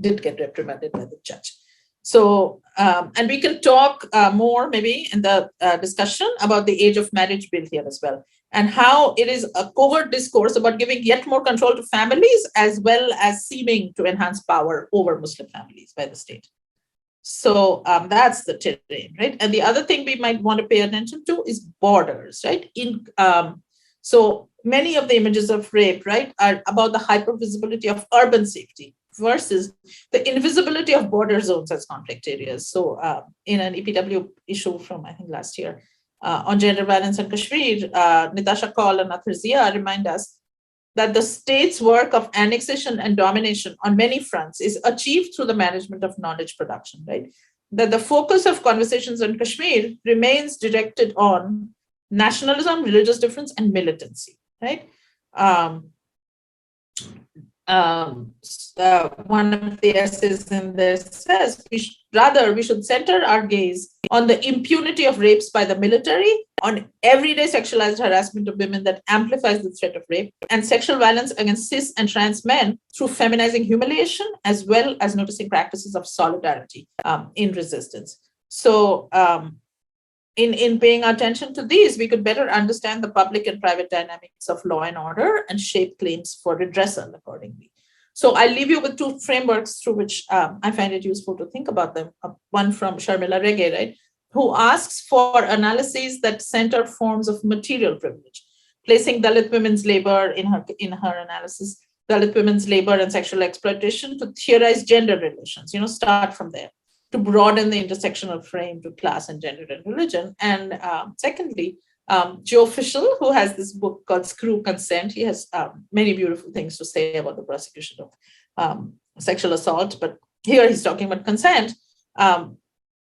did get reprimanded by the judge. So, and we can talk more maybe in the discussion about the age of marriage bill here as well, and how it is a covert discourse about giving yet more control to families, as well as seeming to enhance power over Muslim families by the state. So that's the terrain, right? And the other thing we might want to pay attention to is borders, right? So many of the images of rape, right, are about the hypervisibility of urban safety versus the invisibility of border zones as conflict areas. So in an EPW issue from, I think, last year on gender violence in Kashmir, Nitasha Kaul and Athar Zia remind us that the state's work of annexation and domination on many fronts is achieved through the management of knowledge production, right? That the focus of conversations on Kashmir remains directed on nationalism, religious difference, and militancy, right? One of the essays in there says we should center our gaze on the impunity of rapes by the military, on everyday sexualized harassment of women that amplifies the threat of rape, and sexual violence against cis and trans men through feminizing humiliation, as well as noticing practices of solidarity in resistance. So in paying attention to these, we could better understand the public and private dynamics of law and order and shape claims for redressal accordingly. So I'll leave you with two frameworks through which I find it useful to think about them. One from Sharmila Rege, right, who asks for analyses that center forms of material privilege, placing Dalit women's labor in her analysis, Dalit women's labor and sexual exploitation to theorize gender relations, start from there, to broaden the intersectional frame to class and gender and religion. And secondly, Joe Fischel, who has this book called Screw Consent, he has many beautiful things to say about the prosecution of sexual assault, but here he's talking about consent.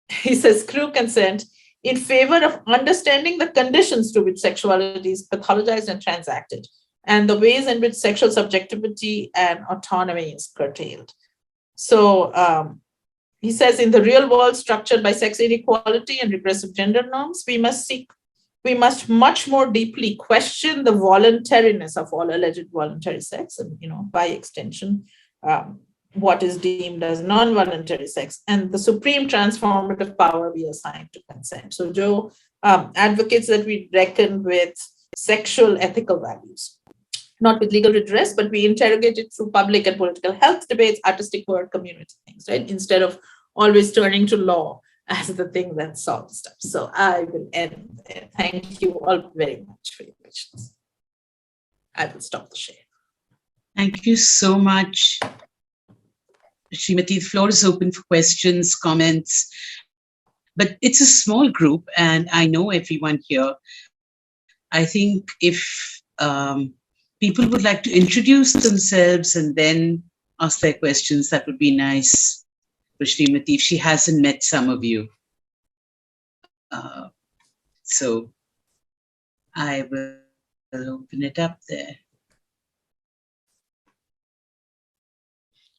He says, screw consent in favor of understanding the conditions to which sexuality is pathologized and transacted, and the ways in which sexual subjectivity and autonomy is curtailed. So he says, in the real world structured by sex inequality and regressive gender norms, we must much more deeply question the voluntariness of all alleged voluntary sex, and by extension, what is deemed as non-voluntary sex, and the supreme transformative power we assign to consent. So Joe advocates that we reckon with sexual ethical values, not with legal redress, but we interrogate it through public and political health debates, artistic work, community things, right? Instead of always turning to law as the thing that solves stuff. So I will end there. Thank you all very much for your patience. I will stop the share. Thank you so much, Srimati. The floor is open for questions, comments, but it's a small group and I know everyone here. I think if people would like to introduce themselves and then ask their questions, that would be nice for Srimati if she hasn't met some of you. So I will open it up there.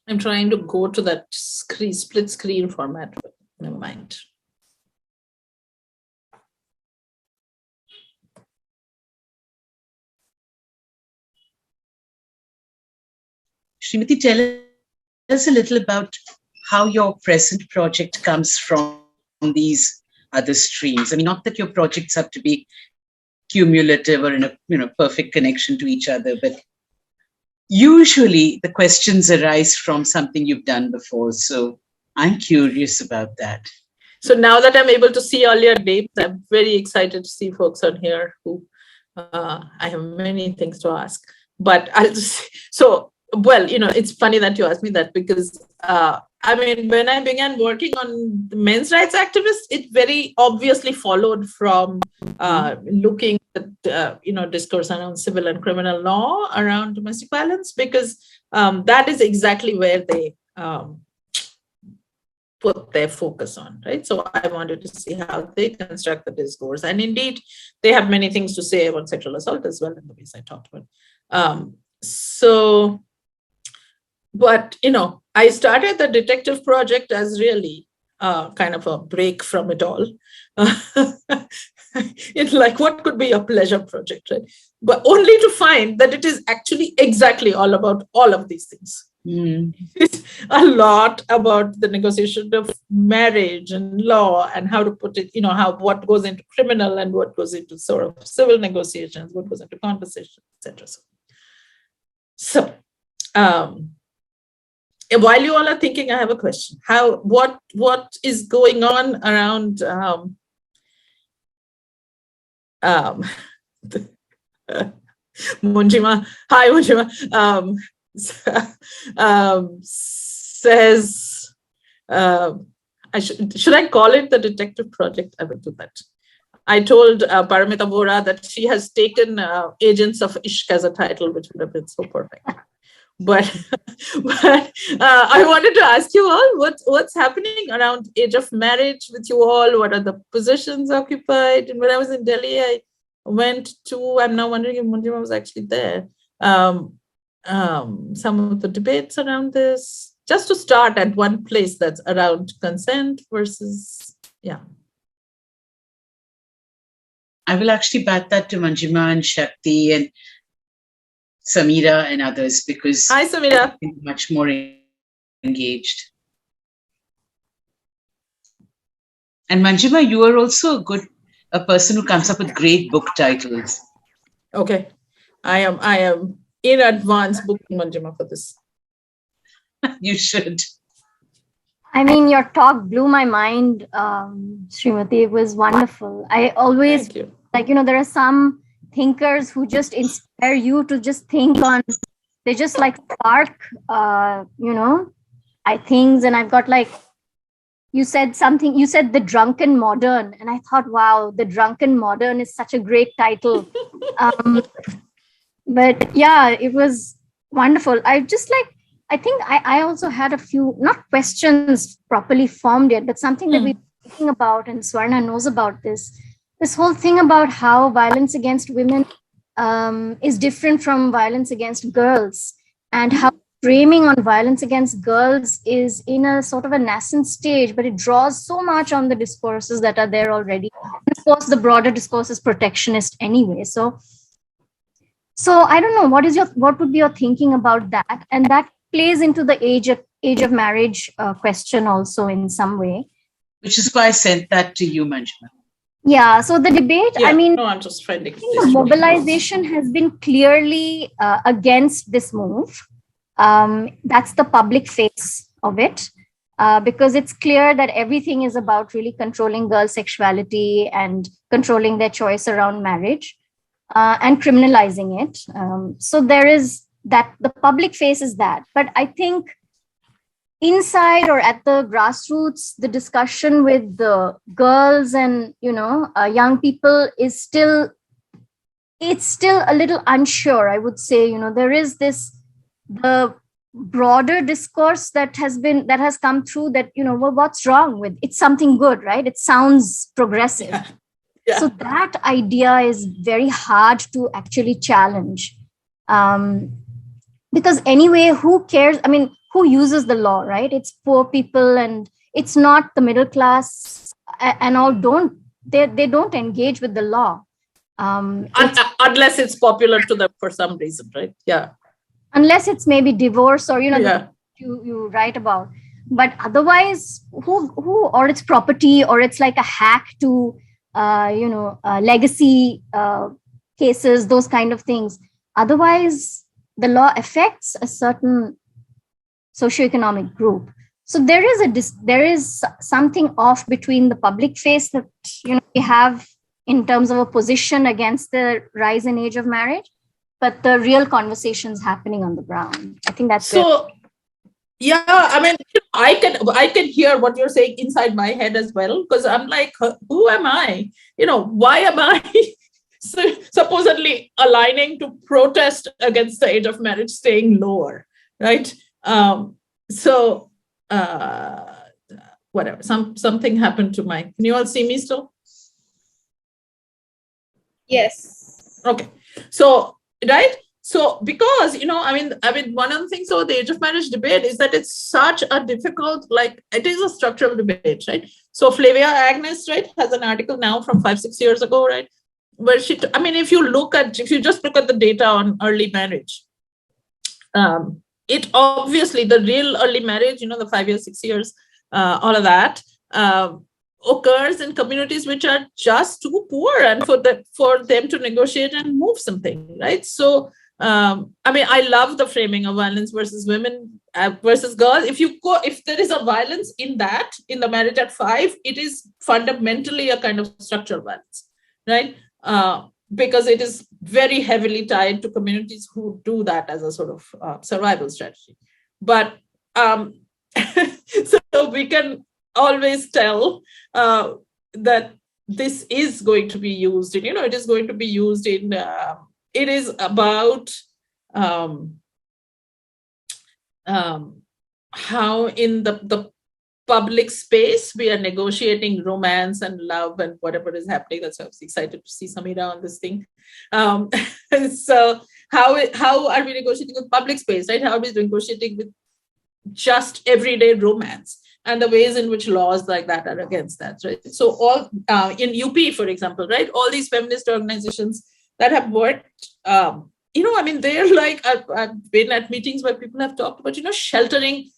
I'm trying to go to that split screen format, but never mind. Srimati, tell us a little about how your present project comes from these other streams. I mean, not that your projects have to be cumulative or in a perfect connection to each other, but usually the questions arise from something you've done before. So I'm curious about that. So now that I'm able to see all your names, I'm very excited to see folks on here who I have many things to ask. But I'll just, it's funny that you asked me that because when I began working on the men's rights activists, it very obviously followed from looking at, discourse around civil and criminal law around domestic violence, because that is exactly where they put their focus on, right? So I wanted to see how they construct the discourse. And indeed, they have many things to say about sexual assault as well in the ways I talked about. But I started the detective project as really kind of a break from it all. It's like, what could be a pleasure project, right? But only to find that it is actually exactly all about all of these things. It's a lot about the negotiation of marriage and law and how to put it, what goes into criminal and what goes into sort of civil negotiations, what goes into conversation, etc. So while you all are thinking, I have a question. What is going on around Munjima? Hi, Munjima. Says, should I call it the detective project? I will do that. I told Paramita Vora that she has taken Agents of Ishq as a title, which would have been so perfect. But I wanted to ask you all what's happening around age of marriage with you all. What are the positions occupied? And when I was in Delhi, I went to, I'm now wondering if Munjima was actually there, some of the debates around this, just to start at one place, that's around consent versus, yeah. I will actually bat that to Manjima and Shakti and Samira and others, because hi, Samira. I'm much more engaged. And Manjima, you are also a person who comes up with great book titles. Okay, I am in advance booking Manjima for this. You should. I mean, your talk blew my mind, Srimati. It was wonderful. I always, there are some thinkers who just inspire you to just think on, they just like spark, things. And I've got you said The Drunken Modern. And I thought, wow, The Drunken Modern is such a great title. But yeah, it was wonderful. I think I also had a few, not questions properly formed yet, but something that we've been thinking about, and Swarna knows about this whole thing about how violence against women is different from violence against girls, and how framing on violence against girls is in a sort of a nascent stage, but it draws so much on the discourses that are there already. And of course, the broader discourse is protectionist anyway. So I don't know, what would be your thinking about that? And that plays into the age of marriage question also in some way. Which is why I sent that to you, Manjima. Yeah, so the debate, I'm just finding the mobilization has been clearly against this move. That's the public face of it, because it's clear that everything is about really controlling girls' sexuality and controlling their choice around marriage and criminalizing it. So there is that, the public face is that. But I think inside or at the grassroots, the discussion with the girls and, young people is still a little unsure, I would say. There is the broader discourse that has come through that, well, what's wrong with it's something good, right? It sounds progressive. Yeah. So that idea is very hard to actually challenge. Because anyway, who cares? I mean, who uses the law, right? It's poor people, and it's not the middle class and all they don't engage with the law. Unless it's popular to them for some reason, right? Yeah. Unless it's maybe divorce or, you write about. But otherwise, who or it's property, or it's like a hack to, legacy cases, those kind of things. Otherwise, the law affects a certain socioeconomic group. So there is something off between the public face that we have in terms of a position against the rise in age of marriage, but the real conversations happening on the ground. I think that's so. Yeah, I mean, I can hear what you're saying inside my head as well, because I'm like, who am I? Why am I supposedly aligning to protest against the age of marriage staying lower, right? Whatever. Something happened to my. Can you all see me still? Yes. Okay. So right. So because I mean, one of the things about the age of marriage debate is that it's such a difficult, it is a structural debate, right? So Flavia Agnes, right, has an article now from 5-6 years ago, right, where if you just look at the data on early marriage, it obviously, the real early marriage, the 5 years, 6 years, all of that occurs in communities which are just too poor and for them to negotiate and move something, right? So I love the framing of violence versus women versus girls, if there is a violence in the marriage at 5, it is fundamentally a kind of structural violence, right? Because it is very heavily tied to communities who do that as a sort of survival strategy. But so we can always tell that this is going to be used in, it is going to be used in, it is about how in the public space we are negotiating romance and love and whatever is happening. That's why I was excited to see Samira on this thing. So how are we negotiating with public space, right? How are we negotiating with just everyday romance, and the ways in which laws like that are against that, right? So all in UP, for example, right, all these feminist organizations that have worked, I mean, they're like, I've been at meetings where people have talked about, sheltering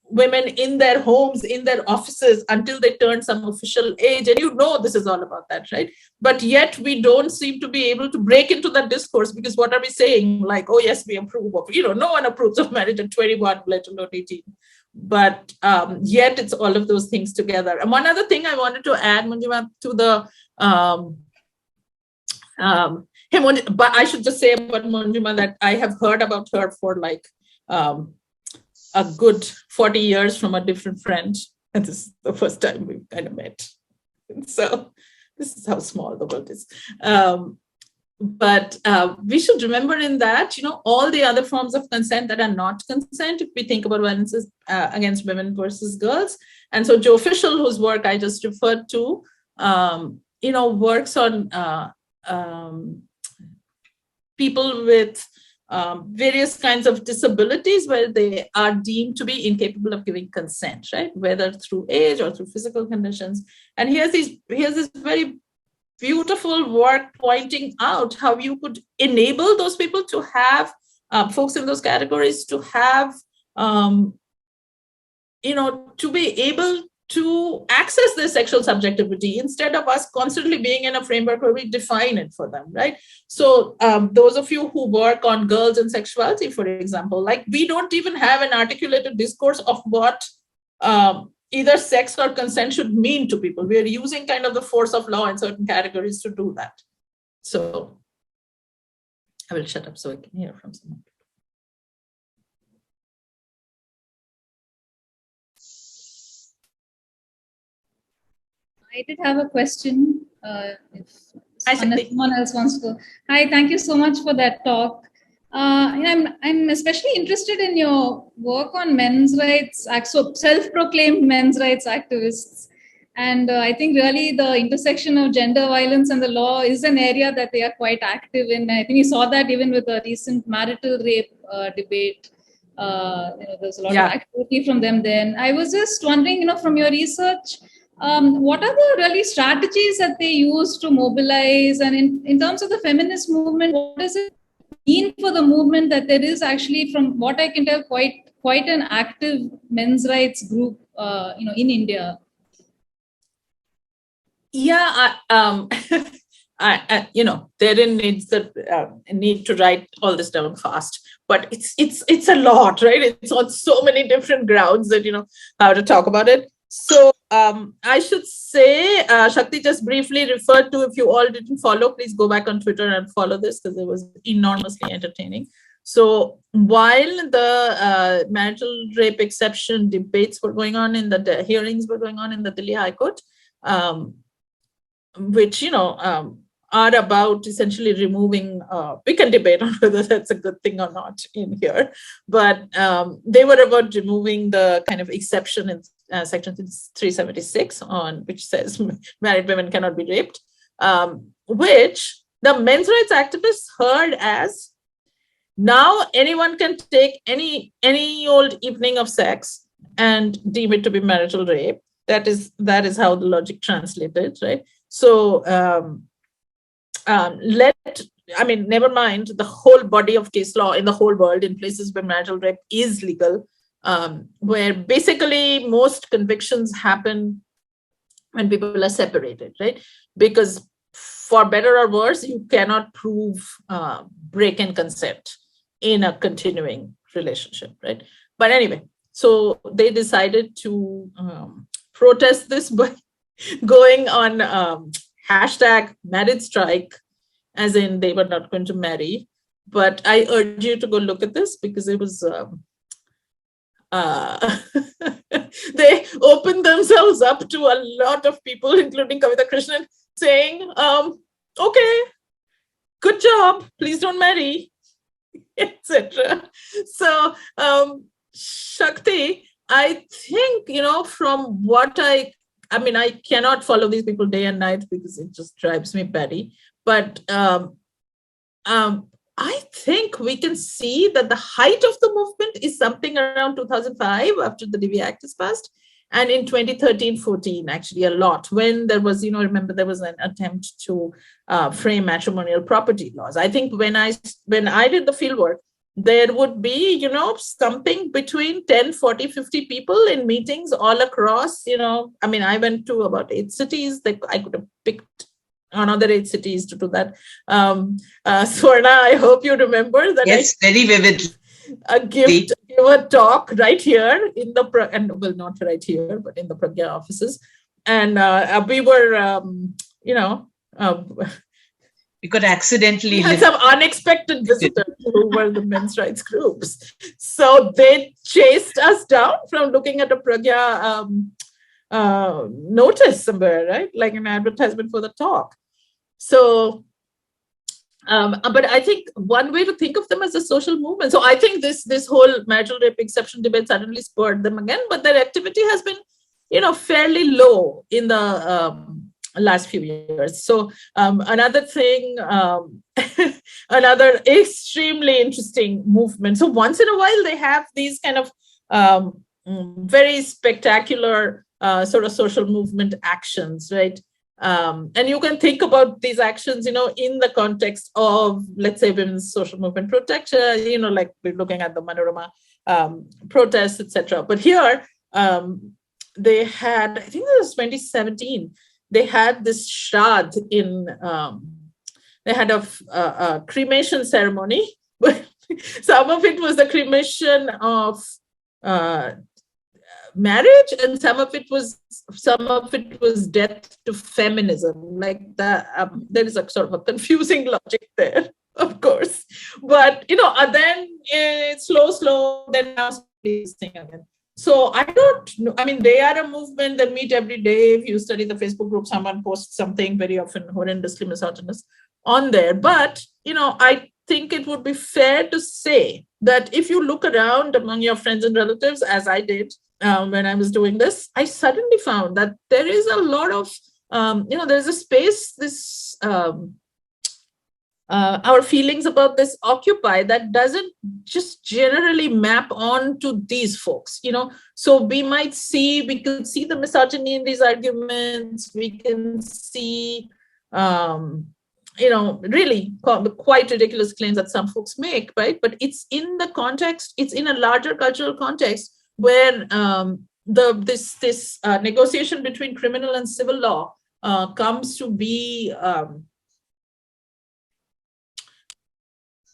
women in their homes, in their offices until they turn some official age. And this is all about that, right? But yet we don't seem to be able to break into that discourse, because what are we saying? Like, oh, yes, we approve of, no one approves of marriage at 21, let alone 18. But yet it's all of those things together. And one other thing I wanted to add, Manjima, to the, but I should just say about Manjima that I have heard about her for like, a good 40 years from a different friend. And this is the first time we've kind of met. So this is how small the world is. But we should remember in that, all the other forms of consent that are not consent, if we think about violences against women versus girls. And so Joe Fischel, whose work I just referred to, works on people with various kinds of disabilities where they are deemed to be incapable of giving consent, right? Whether through age or through physical conditions. And here's this very beautiful work pointing out how you could enable those people to have, folks in those categories to have, to be able to access their sexual subjectivity instead of us constantly being in a framework where we define it for them, right? So those of you who work on girls and sexuality, for example, like we don't even have an articulated discourse of what either sex or consent should mean to people. We are using kind of the force of law in certain categories to do that. So I will shut up so I can hear from someone. I did have a question. If someone else wants to go. Hi, thank you so much for that talk. I'm especially interested in your work on men's rights, so self-proclaimed men's rights activists. And I think really the intersection of gender violence and the law is an area that they are quite active in. I think you saw that even with the recent marital rape debate. There's a lot of activity from them then. I was just wondering, from your research, what are the really strategies that they use to mobilize? And in terms of the feminist movement, what does it mean for the movement that there is actually, from what I can tell, quite an active men's rights group, in India? Yeah, therein needs the need to write all this down fast. But it's a lot, right? It's on so many different grounds that how to talk about it. So I should say, Shakti just briefly referred to, if you all didn't follow, please go back on Twitter and follow this because it was enormously entertaining. So while the marital rape exception debates were going on, the hearings were going on in the Delhi High Court, which, are about essentially removing, we can debate on whether that's a good thing or not in here, but they were about removing the kind of exception in Section 376 on which says married women cannot be raped, which the men's rights activists heard as, now anyone can take any old evening of sex and deem it to be marital rape. That is how the logic translated, right? So never mind the whole body of case law in the whole world in places where marital rape is legal, where basically most convictions happen when people are separated, right? Because for better or worse, you cannot prove break in consent in a continuing relationship, right? But anyway, so they decided to protest this by going on hashtag marriage strike, as in they were not going to marry. But I urge you to go look at this because it was, they opened themselves up to a lot of people, including Kavita Krishnan, saying, okay, good job, please don't marry, etc. So, Shakti, I think, from what I cannot follow these people day and night because it just drives me batty. But I think we can see that the height of the movement is something around 2005 after the DV Act is passed. And in 2013-14, actually a lot, when there was, remember there was an attempt to frame matrimonial property laws. I think when I did the fieldwork, there would be, something between 10, 40, 50 people in meetings all across, I went to about 8 cities that I could have picked another 8 cities to do that. Swarna, I hope you remember that. Yes, very vivid. Give a talk right here in the, not right here, but in the Prajnya offices. And we were, we could accidentally had some unexpected visitors who were the men's rights groups. So they chased us down from looking at a Prajnya notice somewhere, right? Like an advertisement for the talk. So, but I think one way to think of them as a social movement. So I think this whole marital rape exception debate suddenly spurred them again, but their activity has been, fairly low in the last few years. So another thing, another extremely interesting movement. So once in a while, they have these kind of very spectacular sort of social movement actions, right? And you can think about these actions, in the context of, let's say, women's social movement protection, like we're looking at the Manorama protests, etc. But here, they had, I think it was 2017, they had this Shraddh in, they had a cremation ceremony, but some of it was the cremation of marriage, and some of it was death to feminism. Like that, there is a sort of a confusing logic there, of course. But then it's slow. Then now this thing again. So I don't know. I mean, they are a movement that meet every day. If you study the Facebook group, someone posts something very often horrendously misogynist on there. But I think it would be fair to say that if you look around among your friends and relatives, as I did when I was doing this, I suddenly found that there is a lot of, there's a space, this, our feelings about this occupy that doesn't just generally map on to these folks, So we could see the misogyny in these arguments. We can see, really quite ridiculous claims that some folks make, right? But it's in the context, it's in a larger cultural context where this negotiation between criminal and civil law comes to be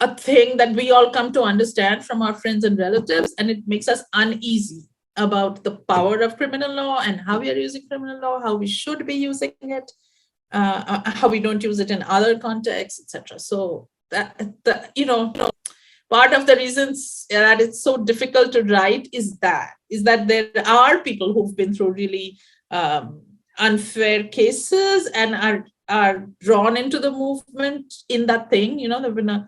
a thing that we all come to understand from our friends and relatives, and it makes us uneasy about the power of criminal law and how we are using criminal law, how we should be using it, how we don't use it in other contexts, etc. So that part of the reasons that it's so difficult to write is that there are people who've been through really unfair cases and are drawn into the movement in that thing. There've been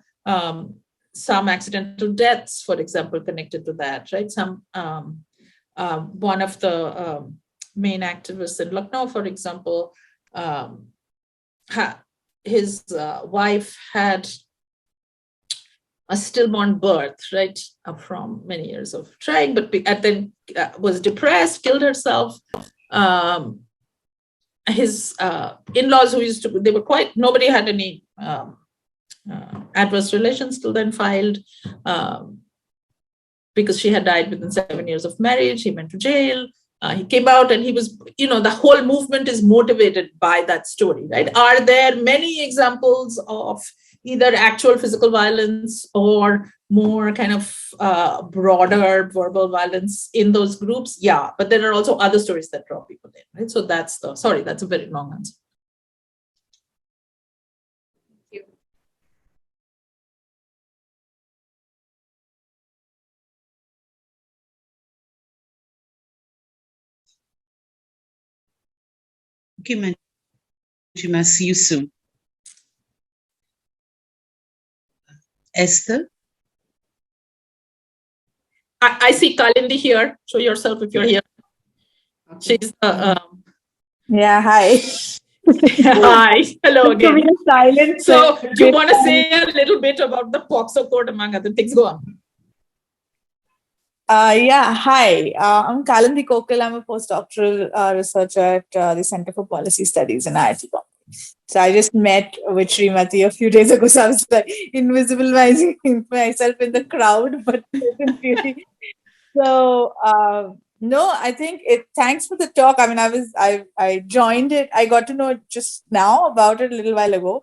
some accidental deaths, for example, connected to that, right? Some one of the main activists in Lucknow, for example, his wife had a stillborn birth, right, from many years of trying, but then was depressed, killed herself. His in-laws nobody had any adverse relations till then, filed because she had died within 7 years of marriage. He went to jail. He came out and he was, the whole movement is motivated by that story, right? Are there many examples of either actual physical violence or more kind of broader verbal violence in those groups, yeah, but there are also other stories that draw people in, right? So that's that's a very long answer. Okay, Manjima, see you soon. Esther? I see Kalindi here. Show yourself if you're here. She's yeah, hi. Hi, hello again. Silent, so do you want to say a little bit about the POCSO code among other things? Go on. Yeah, hi. I'm Kalindi Kokal. I'm a postdoctoral researcher at the Center for Policy Studies in IIT Bombay. So I just met with Srimati a few days ago. So I was like invisibilizing myself in the crowd, but didn't really. So no, I think thanks for the talk. I mean, I joined it. I got to know just now about it a little while ago.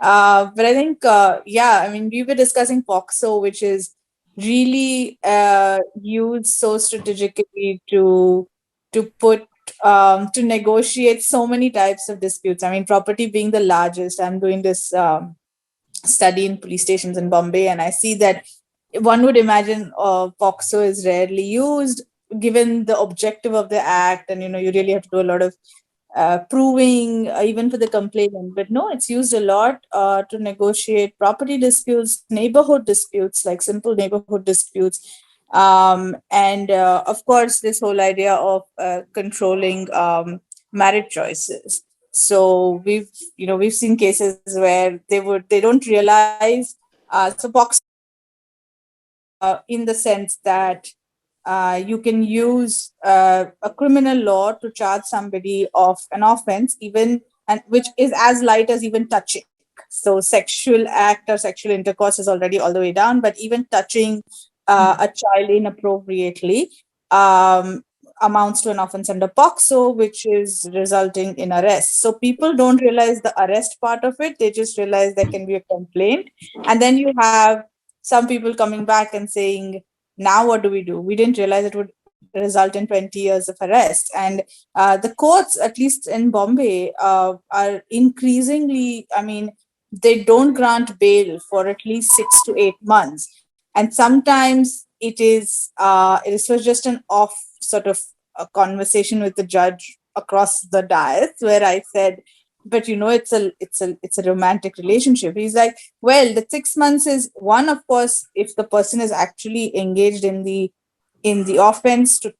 But I think yeah, I mean, we were discussing POCSO, which is really used so strategically to put to negotiate so many types of disputes. I mean, property being the largest. I'm doing this study in police stations in Bombay, and I see that one would imagine POCSO is rarely used given the objective of the act, and you really have to do a lot of proving even for the complainant. But no, it's used a lot to negotiate property disputes, neighborhood disputes, like simple neighborhood disputes, and of course this whole idea of controlling marriage choices. So we've seen cases where they don't realize so POCSO in the sense that you can use a criminal law to charge somebody of an offense, even and which is as light as even touching. So sexual act or sexual intercourse is already all the way down, but even touching a child inappropriately amounts to an offense under POCSO, which is resulting in arrest. So people don't realize the arrest part of it; they just realize there can be a complaint, and then you have some people coming back and saying, now what do? We didn't realize it would result in 20 years of arrest. And the courts, at least in Bombay, are increasingly, I mean, they don't grant bail for at least 6 to 8 months. And sometimes it was just an off sort of a conversation with the judge across the dais where I said, but it's a romantic relationship. He's like, well, the 6 months is one, of course, if the person is actually engaged in the offense to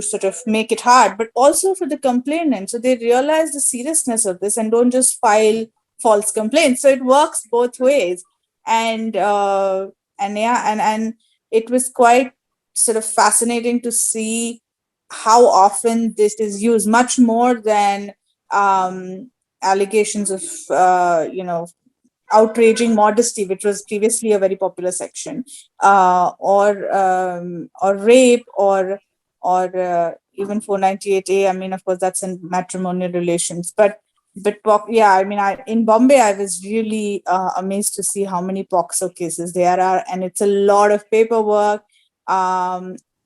sort of make it hard, but also for the complainant, so they realize the seriousness of this and don't just file false complaints. So it works both ways. And it was quite sort of fascinating to see how often this is used, much more than allegations of outraging modesty, which was previously a very popular section, or rape, or even 498A. I mean, of course, that's in matrimonial relations. But yeah, I mean, in Bombay, I was really amazed to see how many POCSO cases there are, and it's a lot of paperwork.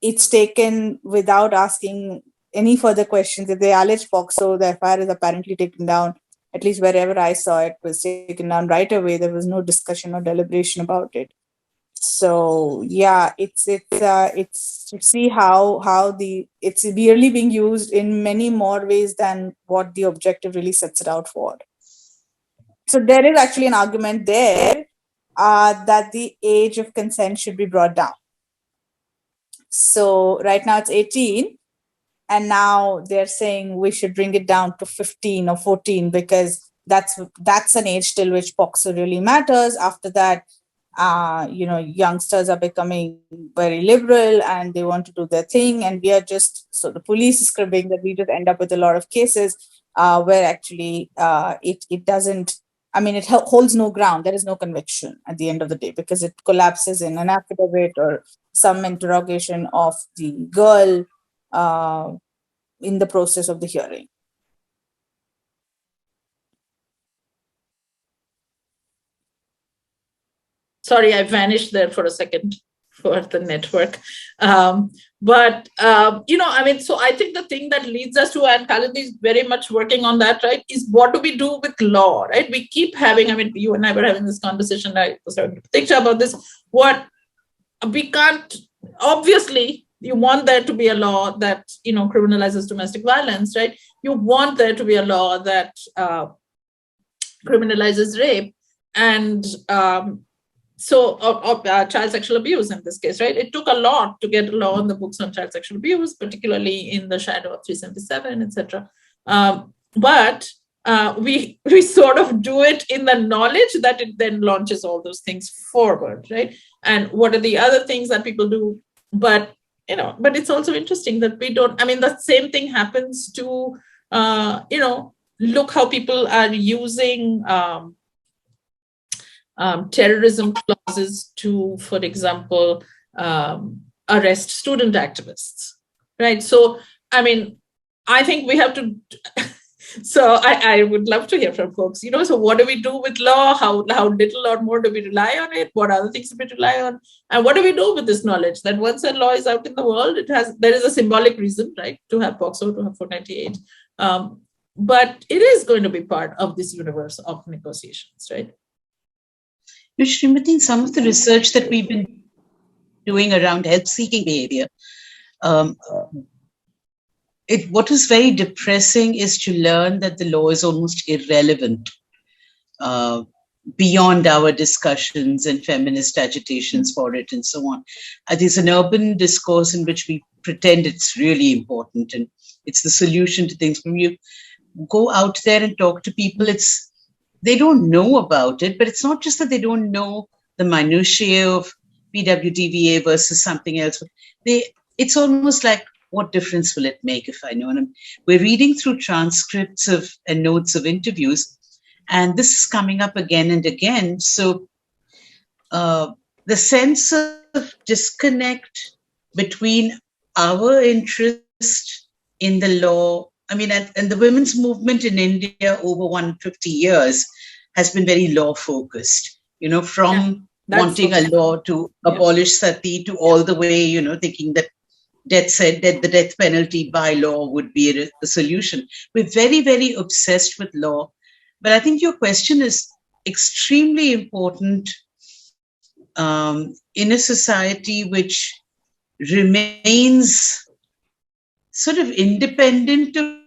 It's taken without asking any further questions. If they allege POCSO, the FIR is apparently taken down. At least wherever I saw it, was taken down right away. There was no discussion or deliberation about it. So yeah, it's to see how it's really being used in many more ways than what the objective really sets it out for. So there is actually an argument there that the age of consent should be brought down. So right now it's 18. And now they're saying we should bring it down to 15 or 14 because that's an age till which POCSO really matters. After that, youngsters are becoming very liberal and they want to do their thing. And we are so the police is cribbing that we just end up with a lot of cases where actually it doesn't, I mean, it holds no ground. There is no conviction at the end of the day because it collapses in an affidavit or some interrogation of the girl in the process of the hearing. Sorry, I vanished there for a second for the network. So I think the thing that leads us to, and Kalindi is very much working on that, right, is what do we do with law, right? We keep having, you and I were having this conversation, I was talking to Prajnya about this, we can't, obviously, you want there to be a law that, criminalizes domestic violence, right? You want there to be a law that criminalizes rape and child sexual abuse in this case, right? It took a lot to get a law on the books on child sexual abuse, particularly in the shadow of 377, etc. But we sort of do it in the knowledge that it then launches all those things forward, right? And what are the other things that people do? But it's also interesting that we don't. The same thing happens to look how people are using terrorism clauses to, for example, arrest student activists, right? So, I think we have to. So I would love to hear from folks, so what do we do with law? How little or more do we rely on it? What other things do we rely on? And what do we do with this knowledge that once a law is out in the world, there is a symbolic reason, right, to have POCSO, to have 498. But it is going to be part of this universe of negotiations, right? Srimati, some of the research that we've been doing around help-seeking behavior, what was very depressing is to learn that the law is almost irrelevant beyond our discussions and feminist agitations for it and so on. There's an urban discourse in which we pretend it's really important and it's the solution to things. When you go out there and talk to people, they don't know about it, but it's not just that they don't know the minutiae of PWDVA versus something else. It's almost like, what difference will it make if I know? And we're reading through transcripts and notes of interviews, and this is coming up again and again. So the sense of disconnect between our interest in the law, and the women's movement in India over 150 years has been very law focused, from wanting a law to abolish sati to all the way, thinking that the death penalty by law would be a solution. We're very, very obsessed with law. But I think your question is extremely important in a society which remains sort of independent of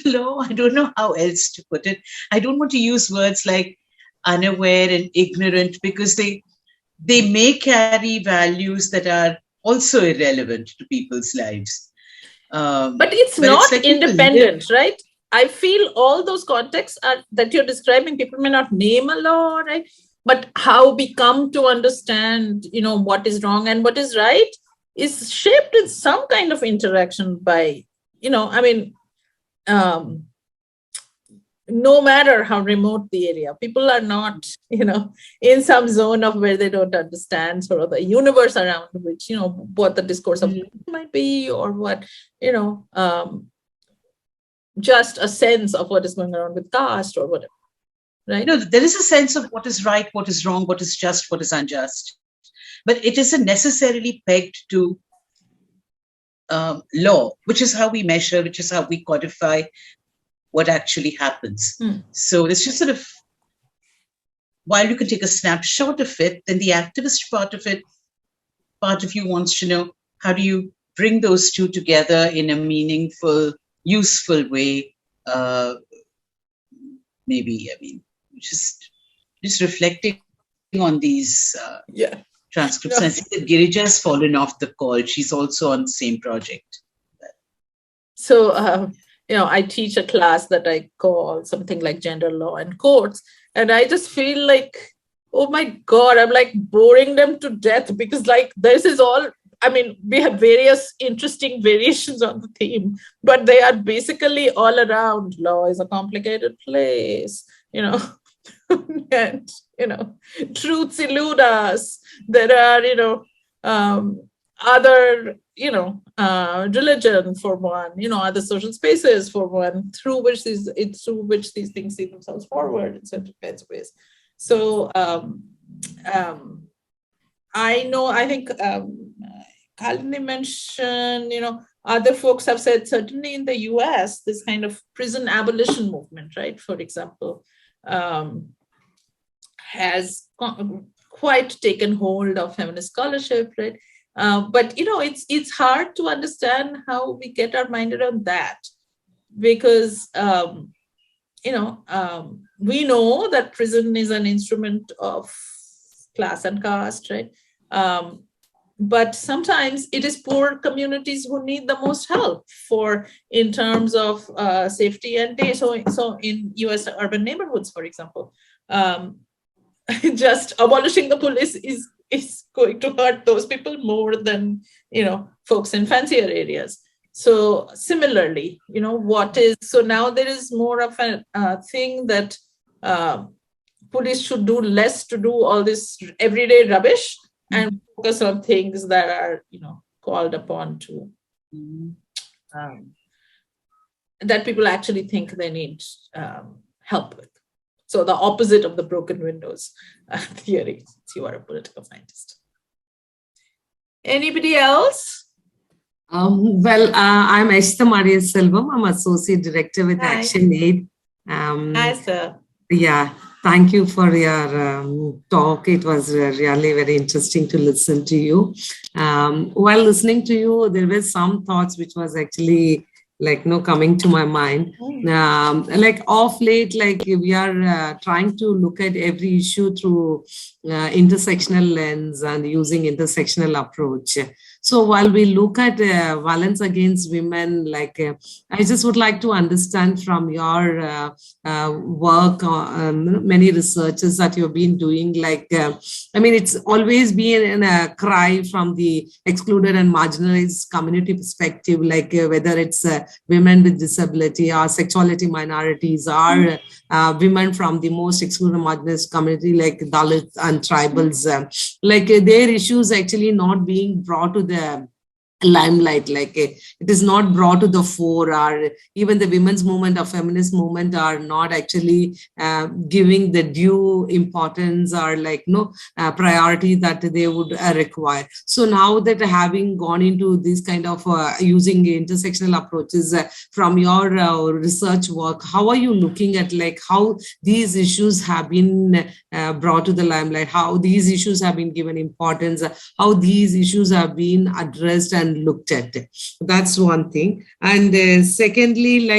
law. I don't know how else to put it. I don't want to use words like unaware and ignorant because they may carry values that are also irrelevant to people's lives. But it's not like independent, right? I feel all those contexts that you're describing, people may not name a law, right? But how we come to understand, what is wrong and what is right is shaped in some kind of interaction by, no matter how remote the area, people are not, in some zone of where they don't understand sort of the universe around which, what the discourse of might be or what, just a sense of what is going on with caste or whatever, right? There is a sense of what is right, what is wrong, what is just, what is unjust. But it isn't necessarily pegged to law, which is how we measure, which is how we codify what actually happens. So it's just sort of, while you can take a snapshot of it, then the activist part of you wants to know, how do you bring those two together in a meaningful, useful way? Just reflecting on these transcripts. I think that Girija has fallen off the call. She's also on the same project. So, I teach a class that I call something like gender law and courts. And I just feel like, oh my God, I'm like boring them to death because this is all, we have various interesting variations on the theme, but they are basically all around law is a complicated place, and, truths elude us. There are, other, religion for one, other social spaces for one, through which these things see themselves forward in certain kinds of ways. So I think Kalini mentioned, other folks have said, certainly in the US, this kind of prison abolition movement, right, for example, has quite taken hold of feminist scholarship, right? But it's hard to understand how we get our mind around that, because we know that prison is an instrument of class and caste, right? But sometimes it is poor communities who need the most help in terms of safety and day. So in US urban neighborhoods, for example, just abolishing the police is going to hurt those people more than folks in fancier areas. So similarly, so now there is more of a thing that police should do less to do all this everyday rubbish and focus on things that are called upon to that people actually think they need help with. So the opposite of the broken windows theory, if you are a political scientist. Anybody else? I'm Eshta Maria Selvam. I'm Associate Director with Action Aid. Hi, sir. Yeah, thank you for your talk. It was really very interesting to listen to you. While listening to you, there were some thoughts which was actually coming to my mind. Off late, we are trying to look at every issue through intersectional lens and using intersectional approach. So while we look at violence against women, I just would like to understand from your work, many researches that you've been doing, it's always been a cry from the excluded and marginalized community perspective, whether it's women with disability or sexuality minorities or women from the most excluded and marginalized community like Dalit and tribals, their issues actually not being brought to the limelight, it is not brought to the fore, or even the women's movement or feminist movement are not actually giving the due importance or priority that they would require. So now that having gone into this kind of using intersectional approaches from your research work, how are you looking at how these issues have been brought to the limelight, how these issues have been given importance, how these issues have been addressed and looked at? That's one thing. And secondly,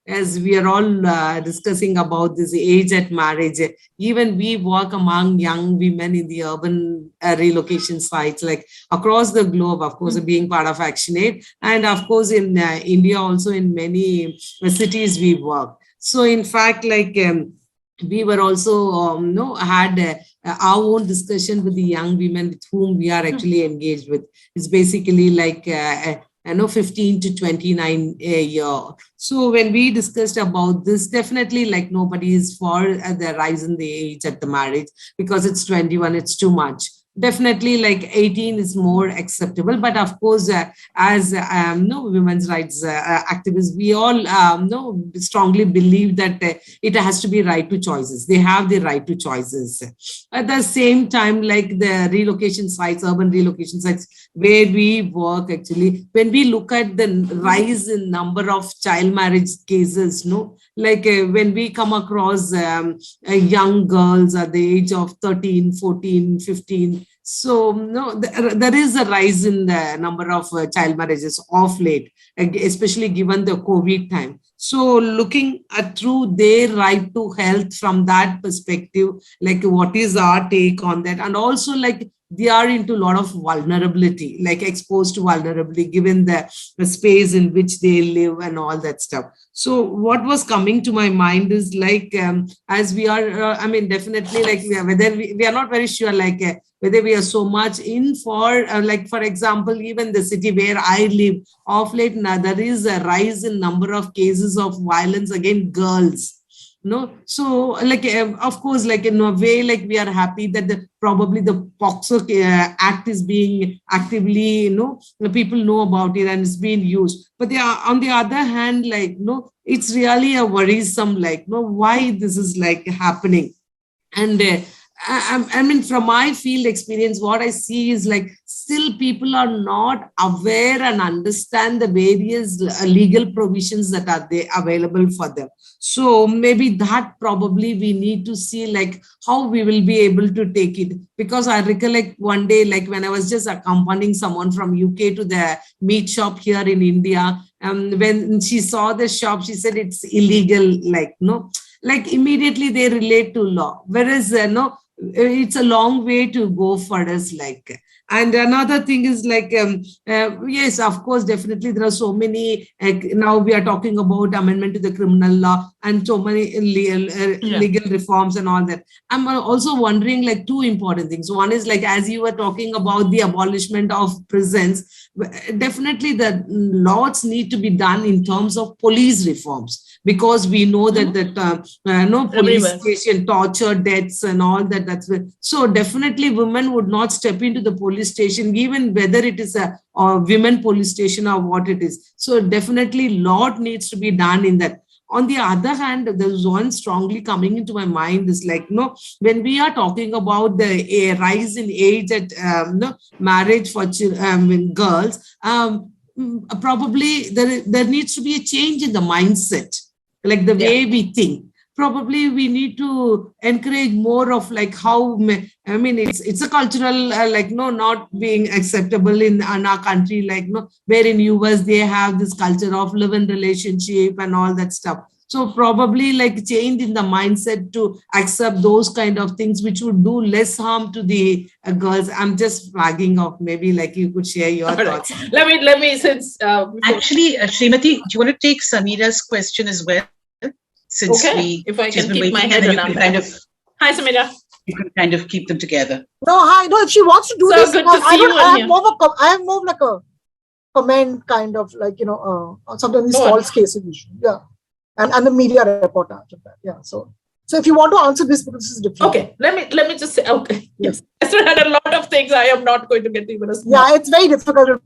as we are all discussing about this age at marriage, even we work among young women in the urban relocation sites, across the globe, of course, being part of Action Aid, and of course in India also in many cities we work. So in fact, we were also had our own discussion with the young women with whom we are actually engaged with. It's basically 15 to 29 a year. So when we discussed about this, definitely nobody is for the rise in the age at the marriage, because it's 21, it's too much. Definitely 18 is more acceptable. But of course, as women's rights activists, we all strongly believe that it has to be right to choices. They have the right to choices. At the same time, the relocation sites, urban relocation sites where we work, actually, when we look at the rise in number of child marriage cases, when we come across young girls at the age of 13, 14, 15, so there is a rise in the number of child marriages of late, especially given the COVID time. So looking at through their right to health from that perspective, what is our take on that? And also they are into a lot of vulnerability, exposed to vulnerability, given the space in which they live and all that stuff. So what was coming to my mind is as we are, definitely whether we are not very sure, whether we are so much in for, for example, even the city where I live, of late now there is a rise in number of cases of violence against girls. So of course, in a way, we are happy that probably the POXO Act is being actively, people know about it and it's being used. But on the other hand, it's really a worrisome, why this is happening. And I mean, from my field experience, what I see is like still people are not aware and understand the various legal provisions that are there available for them. So maybe that probably we need to see like how we will be able to take it. Because I recollect one day, like when I was just accompanying someone from UK to the meat shop here in India, when she saw the shop, she said it's illegal, like, no, like immediately they relate to law. Whereas, no, it's a long way to go for us, like. And another thing is like, yes, of course, definitely there are so many, now we are talking about amendment to the criminal law and so many legal reforms and all that. I'm also wondering like two important things. One is like, as you were talking about the abolishment of prisons, definitely the laws need to be done in terms of police reforms. Because we know that no police station, torture, deaths and all that. That's so definitely women would not step into the police station, even whether it is a women police station or what it is. So definitely lot needs to be done in that. On the other hand, there's one strongly coming into my mind is like, no, when we are talking about the rise in age at marriage for girls, probably there needs to be a change in the mindset. Like the way we think, probably we need to encourage more of like how, I mean, it's a cultural, like, no, not being acceptable in our country, like, no, where in US they have this culture of live-in relationship and all that stuff. So probably like change in the mindset to accept those kind of things, which would do less harm to the girls. I'm just flagging off. Maybe like you could share your thoughts. Let me since actually, Srimati, do you want to take Samira's question as well? Since if I can keep my head around Hi, Samira. You can kind of keep them together. No, hi. No, if she wants to do this, I have more of like a comment kind of like, sometimes these false cases issue. Yeah. And the media reportage of that. Yeah. So if you want to answer this, because this is different. Okay. Let me just say, okay. Yes. Esther had a lot of things. I am not going to get even a small. Yeah, it's very difficult.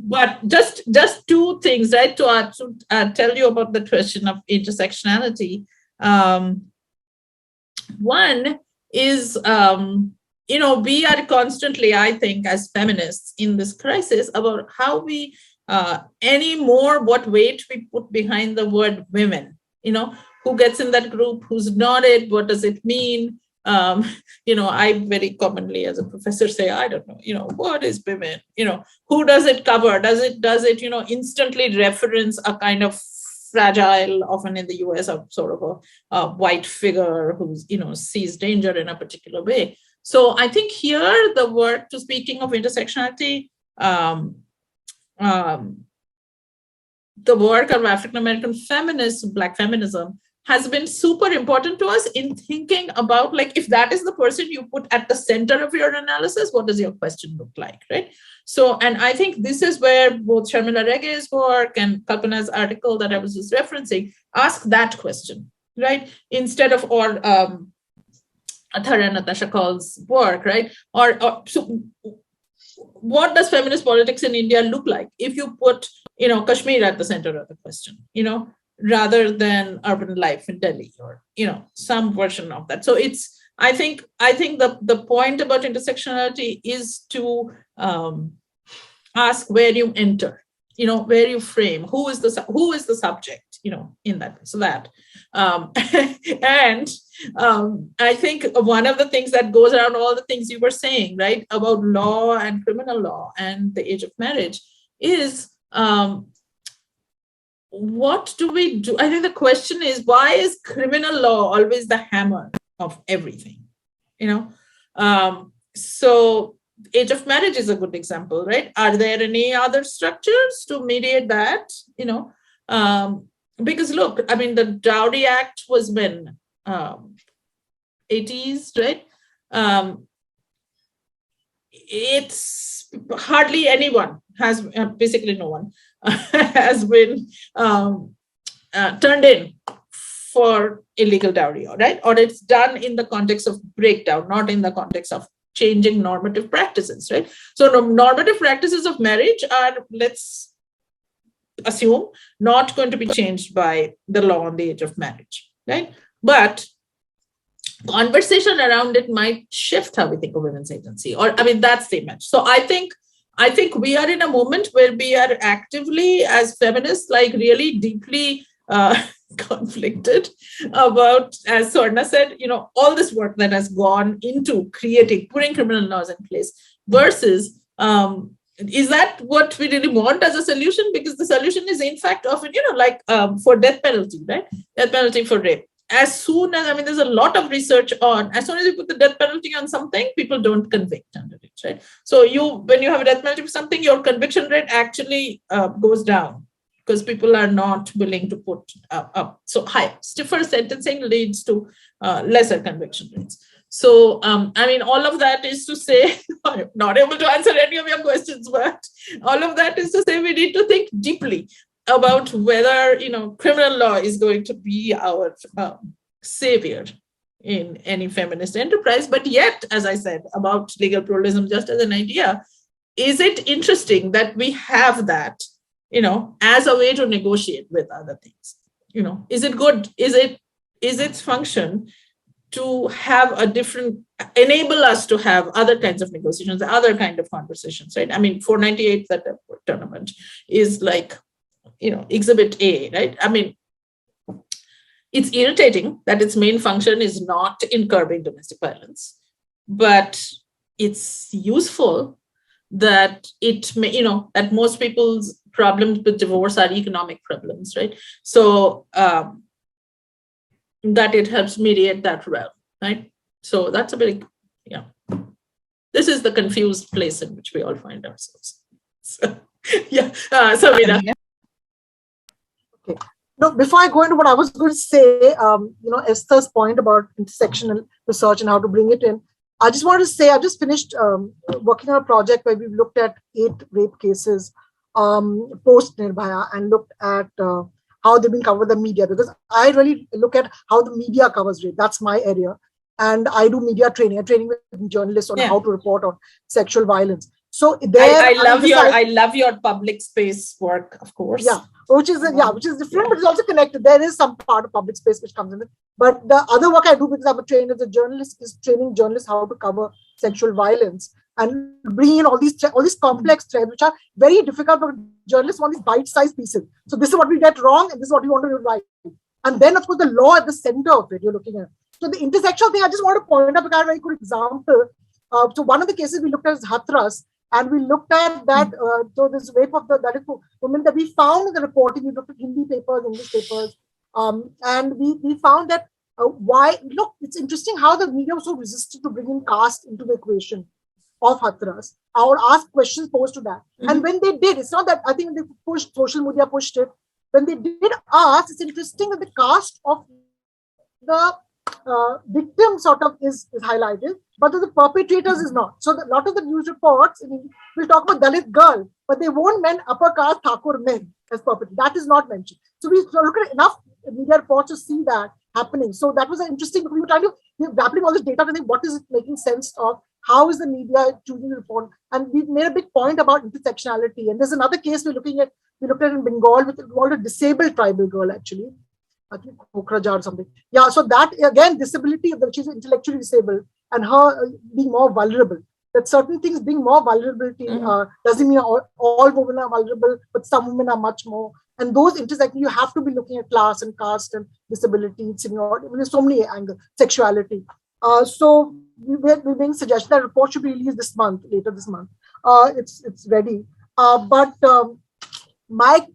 But just two things, right, to tell you about the question of intersectionality. One is, we are constantly, I think, as feminists in this crisis about how we, what weight we put behind the word women, who gets in that group, who's not it, what does it mean? I very commonly as a professor say, I don't know, what is women? Who does it cover? Does it, instantly reference a kind of fragile, often in the US, a sort of a white figure who's, sees danger in a particular way. So I think here the work to speaking of intersectionality, the work of African-American feminists, Black feminism, has been super important to us in thinking about, like, if that is the person you put at the center of your analysis, what does your question look like, right? So, and I think this is where both Sharmila Rege's work and Kalpana's article that I was just referencing ask that question, right? Instead of, or Athar and Natasha Call's work, right? So what does feminist politics in India look like if you put, Kashmir at the center of the question, rather than urban life in Delhi or, some version of that. So I think the point about intersectionality is to ask where you enter, where you frame, who is the subject, in that. So that, and I think one of the things that goes around all the things you were saying, right, about law and criminal law and the age of marriage is, what do we do? I think the question is, why is criminal law always the hammer of everything? So age of marriage is a good example, right? Are there any other structures to mediate that? Because look, I mean, the Dowry Act was when 80s, right? It's hardly anyone has, basically no one has been turned in for illegal dowry, right? Or it's done in the context of breakdown, not in the context of changing normative practices, right? So normative practices of marriage are, let's assume, not going to be changed by the law on the age of marriage, right? But conversation around it might shift how we think of women's agency. Or, I mean, that's the image. So I think we are in a moment where we are actively, as feminists, like really deeply conflicted about, as Swarna said, all this work that has gone into putting criminal laws in place versus is that what we really want as a solution? Because the solution is, in fact, often, for death penalty, right? Death penalty for rape. As soon as, there's a lot of research on, as soon as you put the death penalty on something, people don't convict under it, right? So when you have a death penalty for something, your conviction rate actually goes down because people are not willing to put up. So stiffer sentencing leads to lesser conviction rates. So, all of that is to say, I'm not able to answer any of your questions, but all of that is to say we need to think deeply about whether, criminal law is going to be our savior in any feminist enterprise. But yet, as I said, about legal pluralism just as an idea, is it interesting that we have that, as a way to negotiate with other things? Is it good? Is its function to have enable us to have other kinds of negotiations, other kind of conversations, right? 498, that tournament is like, exhibit A, right? It's irritating that its main function is not in curbing domestic violence, but it's useful that it may, that most people's problems with divorce are economic problems, right? So, that it helps mediate that realm, right? So that's a big, this is the confused place in which we all find ourselves. So, Samina. Okay. No, before I go into what I was going to say, Esther's point about intersectional research and how to bring it in, I just wanted to say, I just finished working on a project where we've looked at 8 rape cases post Nirbhaya and looked at how they've been covered by the media, because I really look at how the media covers rape. That's my area. And I do media training. I'm training with journalists on how to report on sexual violence. So I love your public space work, of course. Yeah, which is different, but it's also connected. There is some part of public space which comes in it. But the other work I do, because I'm trained as a journalist, is training journalists how to cover sexual violence and bring in all these complex threads, which are very difficult for journalists want these bite-sized pieces. So this is what we get wrong, and this is what we want to do right. And then, of course, the law at the center of it, you're looking at. So the intersectional thing, I just want to point out a very good example. So one of the cases we looked at is Hathras, and we looked at that, so this rape of that is women that we found in the reporting. We looked at Hindi papers, English papers, and we found that it's interesting how the media was so resistant to bringing caste into the equation of Hathras. I would ask questions posed to that. Mm-hmm. And when they did, it's not that I think they pushed, social media pushed it. When they did ask, it's interesting that the caste of the victim sort of is highlighted, but the perpetrators is not. So a lot of the news reports will talk about Dalit girl, but they won't mention upper caste Thakur men as perpetrators. That is not mentioned. So we look at enough media reports to see that happening. So that was interesting, because we were trying to grappling all this data and think what is it making sense of, how is the media choosing to report, and we've made a big point about intersectionality. And there's another case we looked at in Bengal with a disabled tribal girl, actually. I think Kokraja or something. Yeah, so that again, disability, she's intellectually disabled, and her being more vulnerable. That certain things being more vulnerability doesn't mean all women are vulnerable, but some women are much more. And those intersections, you have to be looking at class and caste and disability, seniority. There's so many angles, sexuality. So we're being suggested that report should be released later this month. It's ready. But my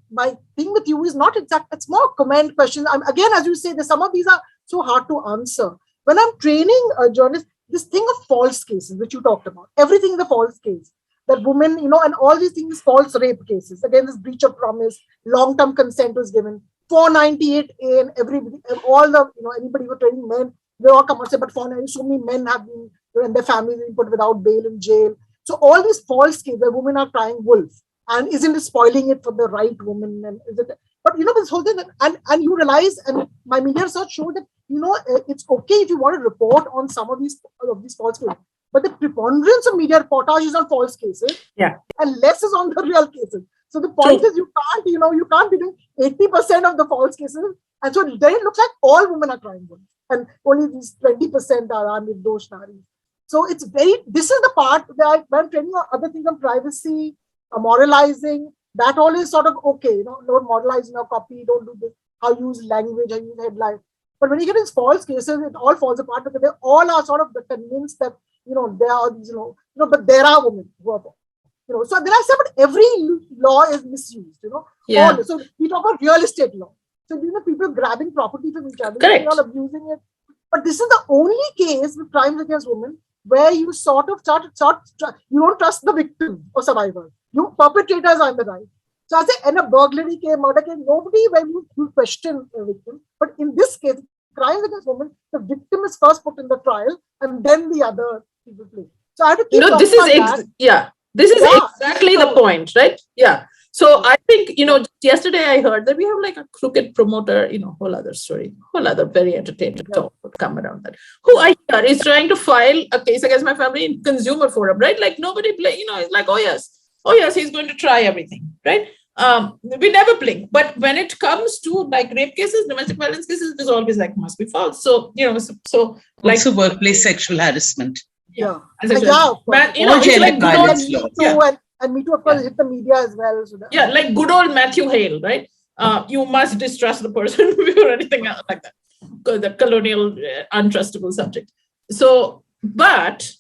thing with you is not exact. It's more comment questions. Again, as you say, some of these are so hard to answer. When I'm training journalists, this thing of false cases, which you talked about, everything is a false case. That women, and all these things, false rape cases. Again, this breach of promise, long-term consent was given. 498A, and everybody, all the, anybody who training men, they all come and say, but so many men have been, and their families been put without bail in jail. So all these false cases where women are crying wolf, and isn't it spoiling it for the right woman? And is it? But this whole thing, and you realize, and my media research showed that it's okay if you want to report on some of these false cases, but the preponderance of media reportage is on false cases, and less is on the real cases. So the point is, you can't be doing 80% of the false cases, and so then it looks like all women are crying wolf. and only these 20% are nirdosh naris. So it's this is the part that when training other things on privacy, moralizing, that all is sort of okay, don't moralize in your copy, don't do this, how you use language, how you use headline. But when you get in false cases, it all falls apart because they all are sort of convinced that, there are these, but there are women who are, so there are some, but every law is misused, Yeah. So we talk about real estate law. So, people grabbing property from each other, Correct. all abusing it. But this is the only case with crimes against women where you sort of you don't trust the victim or survivor. You perpetrators are in the right. So I say in a burglary case, murder case, nobody when you question a victim. But in this case, crimes against women, the victim is first put in the trial and then the other people play. So I have to keep this is exactly the point, right? Yeah. So I think, yesterday I heard that we have like a crooked promoter, whole other story, whole other very entertaining talk would come around that. Who I hear is trying to file a case against my family in consumer forum, right? Like nobody it's like, oh yes, he's going to try everything, right? We never blink. But when it comes to like rape cases, domestic violence cases, it is always like must be false. So, so like also workplace sexual harassment. Yeah. But, it's like violence law. And Me Too, of course, hit the media as well. So like good old Matthew Hale, right? You must distrust the person before anything else like that. The colonial, untrustable subject. So, but,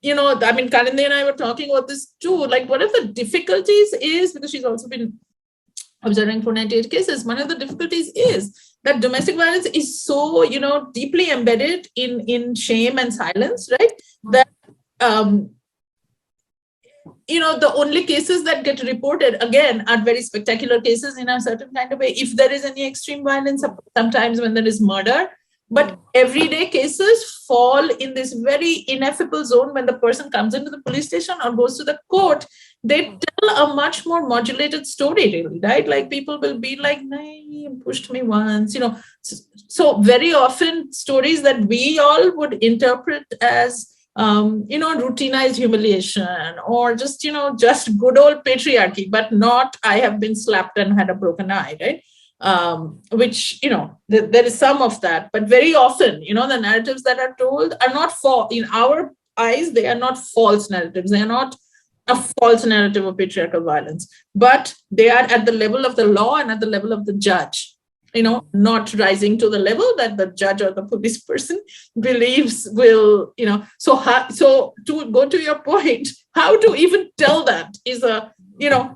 Kalindi and I were talking about this too. Like, one of the difficulties is, because she's also been observing for 98 cases, one of the difficulties is that domestic violence is so, deeply embedded in shame and silence, right? That, the only cases that get reported, again, are very spectacular cases in a certain kind of way. If there is any extreme violence, sometimes when there is murder, but everyday cases fall in this very ineffable zone when the person comes into the police station or goes to the court. They tell a much more modulated story, really, right? Like people will be like, "Nah, he pushed me once," So very often stories that we all would interpret as routinized humiliation or just good old patriarchy, but not I have been slapped and had a broken eye, right? Which, there is some of that, but very often, the narratives that are told are not in our eyes, they are not false narratives. They are not a false narrative of patriarchal violence, but they are at the level of the law and at the level of the judge. Not rising to the level that the judge or the police person believes will, so to go to your point, how to even tell that is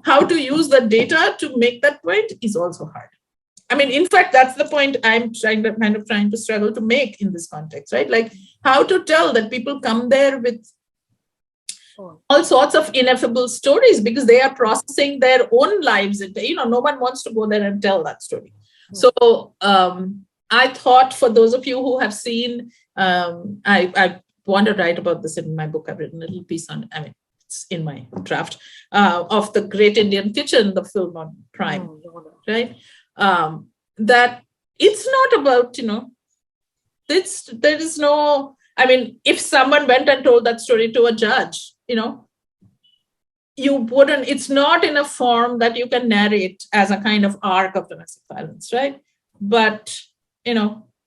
how to use the data to make that point is also hard. In fact, that's the point I'm trying to struggle to make in this context, right? Like how to tell that people come there with all sorts of ineffable stories because they are processing their own lives. No one wants to go there and tell that story. So I thought for those of you who have seen, I want to write about this in my book. I've written a little piece on, it's in my draft, of The Great Indian Kitchen, the film on Prime, right? That it's not about, there is no, if someone went and told that story to a judge, you wouldn't, it's not in a form that you can narrate as a kind of arc of domestic violence, right? But,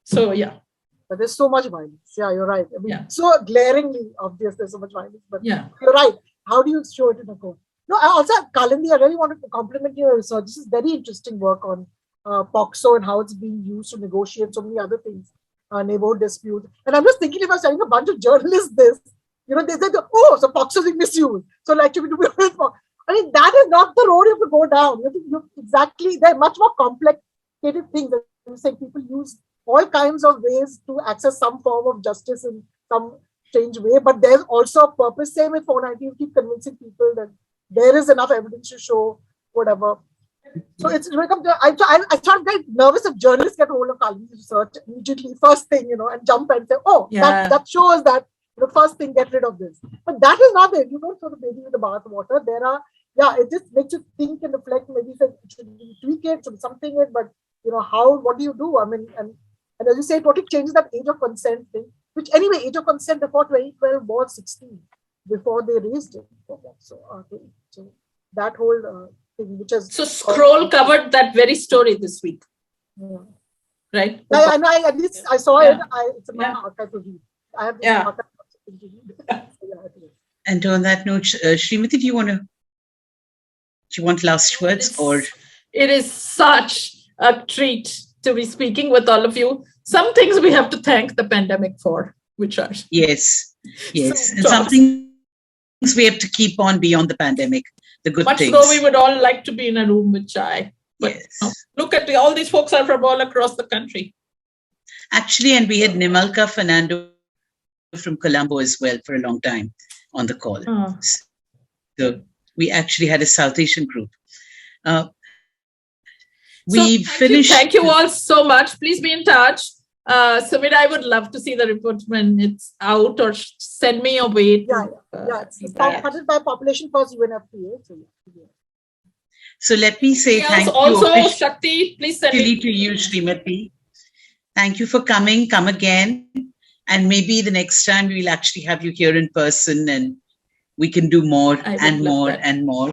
so yeah. But there's so much violence. Yeah, you're right. So glaringly obvious there's so much violence. But yeah, you're right. How do you show it in a court? No, I also, Kalindi, I really wanted to compliment your research. This is very interesting work on POCSO and how it's being used to negotiate so many other things, neighborhood disputes. And I'm just thinking if I was telling a bunch of journalists this, they said, oh, so POCSO is misused. So like, to be honest, that is not the road you have to go down. Exactly, they're much more complicated things. I'm saying people use all kinds of ways to access some form of justice in some strange way, but there's also a purpose. Same with 490, you keep convincing people that there is enough evidence to show whatever. So it's I start getting nervous if journalists get hold of Kalindi's research immediately, first thing, and jump and say, oh, that shows that. The first thing, get rid of this. But that is not it. You don't throw the baby with the bath water. There are, it just makes you think and reflect. Maybe should we tweak it, should something it, but what do you do? And as you say, totally changes that age of consent thing, which anyway, age of consent before 2012 was 16, before they raised it. So that whole thing, which is... So Scroll covered that very story this week. Yeah. right? I know. At least I saw it. It's in my archive to read. I have this archive to read. And on that note, Srimati, do you want last words? It is such a treat to be speaking with all of you. Some things we have to thank the pandemic for, which are yes, and some things we have to keep on beyond the pandemic. The good things. Much though we would all like to be in a room with chai. But look at all these folks are from all across the country. Actually, and we had Nimalka Fernando from Colombo as well for a long time on the call. So we actually had a South Asian group. We finished. Thank you all so much. Please be in touch. Sumit, I would love to see the report when it's out, or send me your way. It's funded by Population First UNFPA. So let me say thank you. Also, Shakti, please send me to you, Srimati. Thank you for coming. Come again. And maybe the next time we will actually have you here in person and we can do more and more and more.